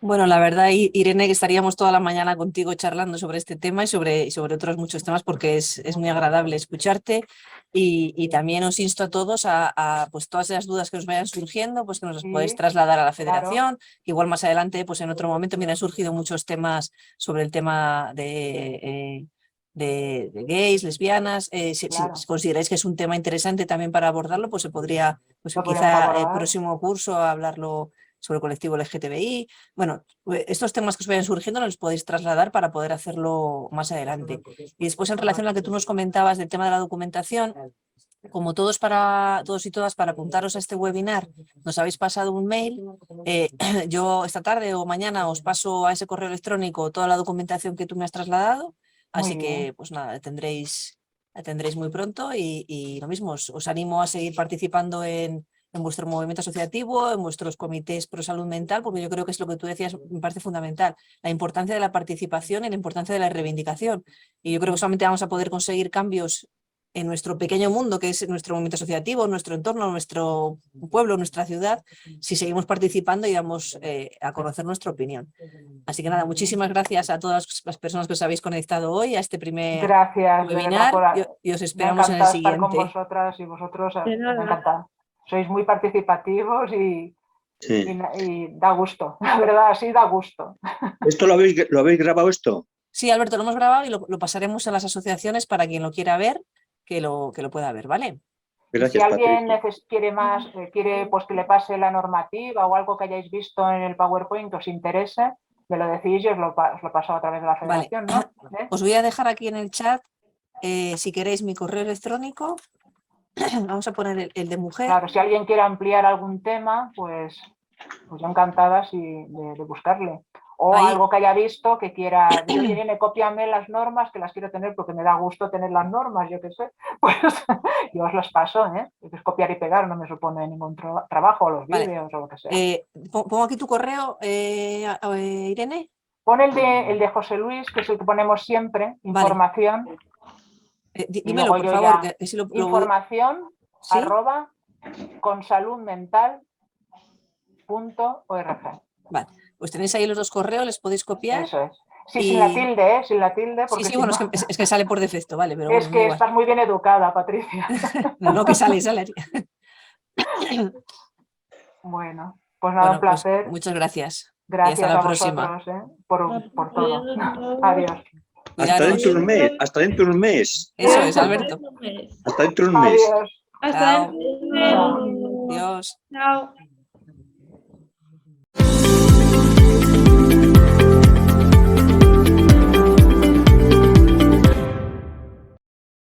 Bueno, la verdad, Irene, que estaríamos toda la mañana contigo charlando sobre este tema y sobre otros muchos temas porque es muy agradable escucharte y también os insto a todos a pues todas esas dudas que os vayan surgiendo, pues que nos las podéis trasladar a la federación. Claro. Igual más adelante, pues en otro momento, mira, han surgido muchos temas sobre el tema de gays, lesbianas. Si consideráis que es un tema interesante también para abordarlo, pues se podría, pues quizá el próximo curso hablarlo sobre el colectivo LGTBI. Bueno, estos temas que os vayan surgiendo los podéis trasladar para poder hacerlo más adelante. Y después, en relación a lo que tú nos comentabas del tema de la documentación, como todos y todas, para apuntaros a este webinar, nos habéis pasado un mail. Yo esta tarde o mañana os paso a ese correo electrónico toda la documentación que tú me has trasladado. Así que, pues nada, la tendréis muy pronto y lo mismo, os animo a seguir participando en vuestro movimiento asociativo, en vuestros comités pro salud mental, porque yo creo que es lo que tú decías, me parece fundamental, la importancia de la participación y la importancia de la reivindicación. Y yo creo que solamente vamos a poder conseguir cambios en nuestro pequeño mundo, que es nuestro movimiento asociativo, nuestro entorno, nuestro pueblo, nuestra ciudad, si seguimos participando y vamos a conocer nuestra opinión. Así que nada, muchísimas gracias a todas las personas que os habéis conectado hoy a este primer webinar y os esperamos en el siguiente. Estar con vosotras y vosotros, me encanta. Sois muy participativos y da gusto, la verdad, sí da gusto. ¿Esto lo habéis grabado esto? Sí, Alberto, lo hemos grabado y lo pasaremos a las asociaciones para quien lo quiera ver, que lo pueda ver, ¿vale? Gracias, si alguien quiere pues, que le pase la normativa o algo que hayáis visto en el PowerPoint que os interese, me lo decís y os lo paso a través de la federación, vale. ¿no? Os voy a dejar aquí en el chat, si queréis, mi correo electrónico. Vamos a poner el de mujer. Claro, si alguien quiere ampliar algún tema, pues yo encantada de buscarle. O ahí, algo que haya visto que quiera, Irene, cópiame las normas, que las quiero tener porque me da gusto tener las normas, yo qué sé. Pues yo os las paso, ¿eh? Es copiar y pegar, no me supone ningún trabajo, los vídeos o lo que sea. Pongo aquí tu correo, Irene. Pon el de José Luis, que es el que ponemos siempre, información. Dímelo, por favor. Que si información, ¿sí? @consaludmental.org. Vale, pues tenéis ahí los dos correos, les podéis copiar. Eso es. Sí, sin la tilde, ¿eh? Sin la tilde. Porque sí, bueno, no... es que sale por defecto, vale. Pero es que estás muy bien educada, Patricia. No, que sale. Bueno, pues nada, un placer. Pues muchas gracias. Gracias y hasta la próxima. Por todo. Adiós. Hasta dentro de un mes. Hasta dentro de un mes. Eso es, Alberto. Hasta dentro de un mes. Adiós. Hasta dentro de un mes. Adiós. Chao.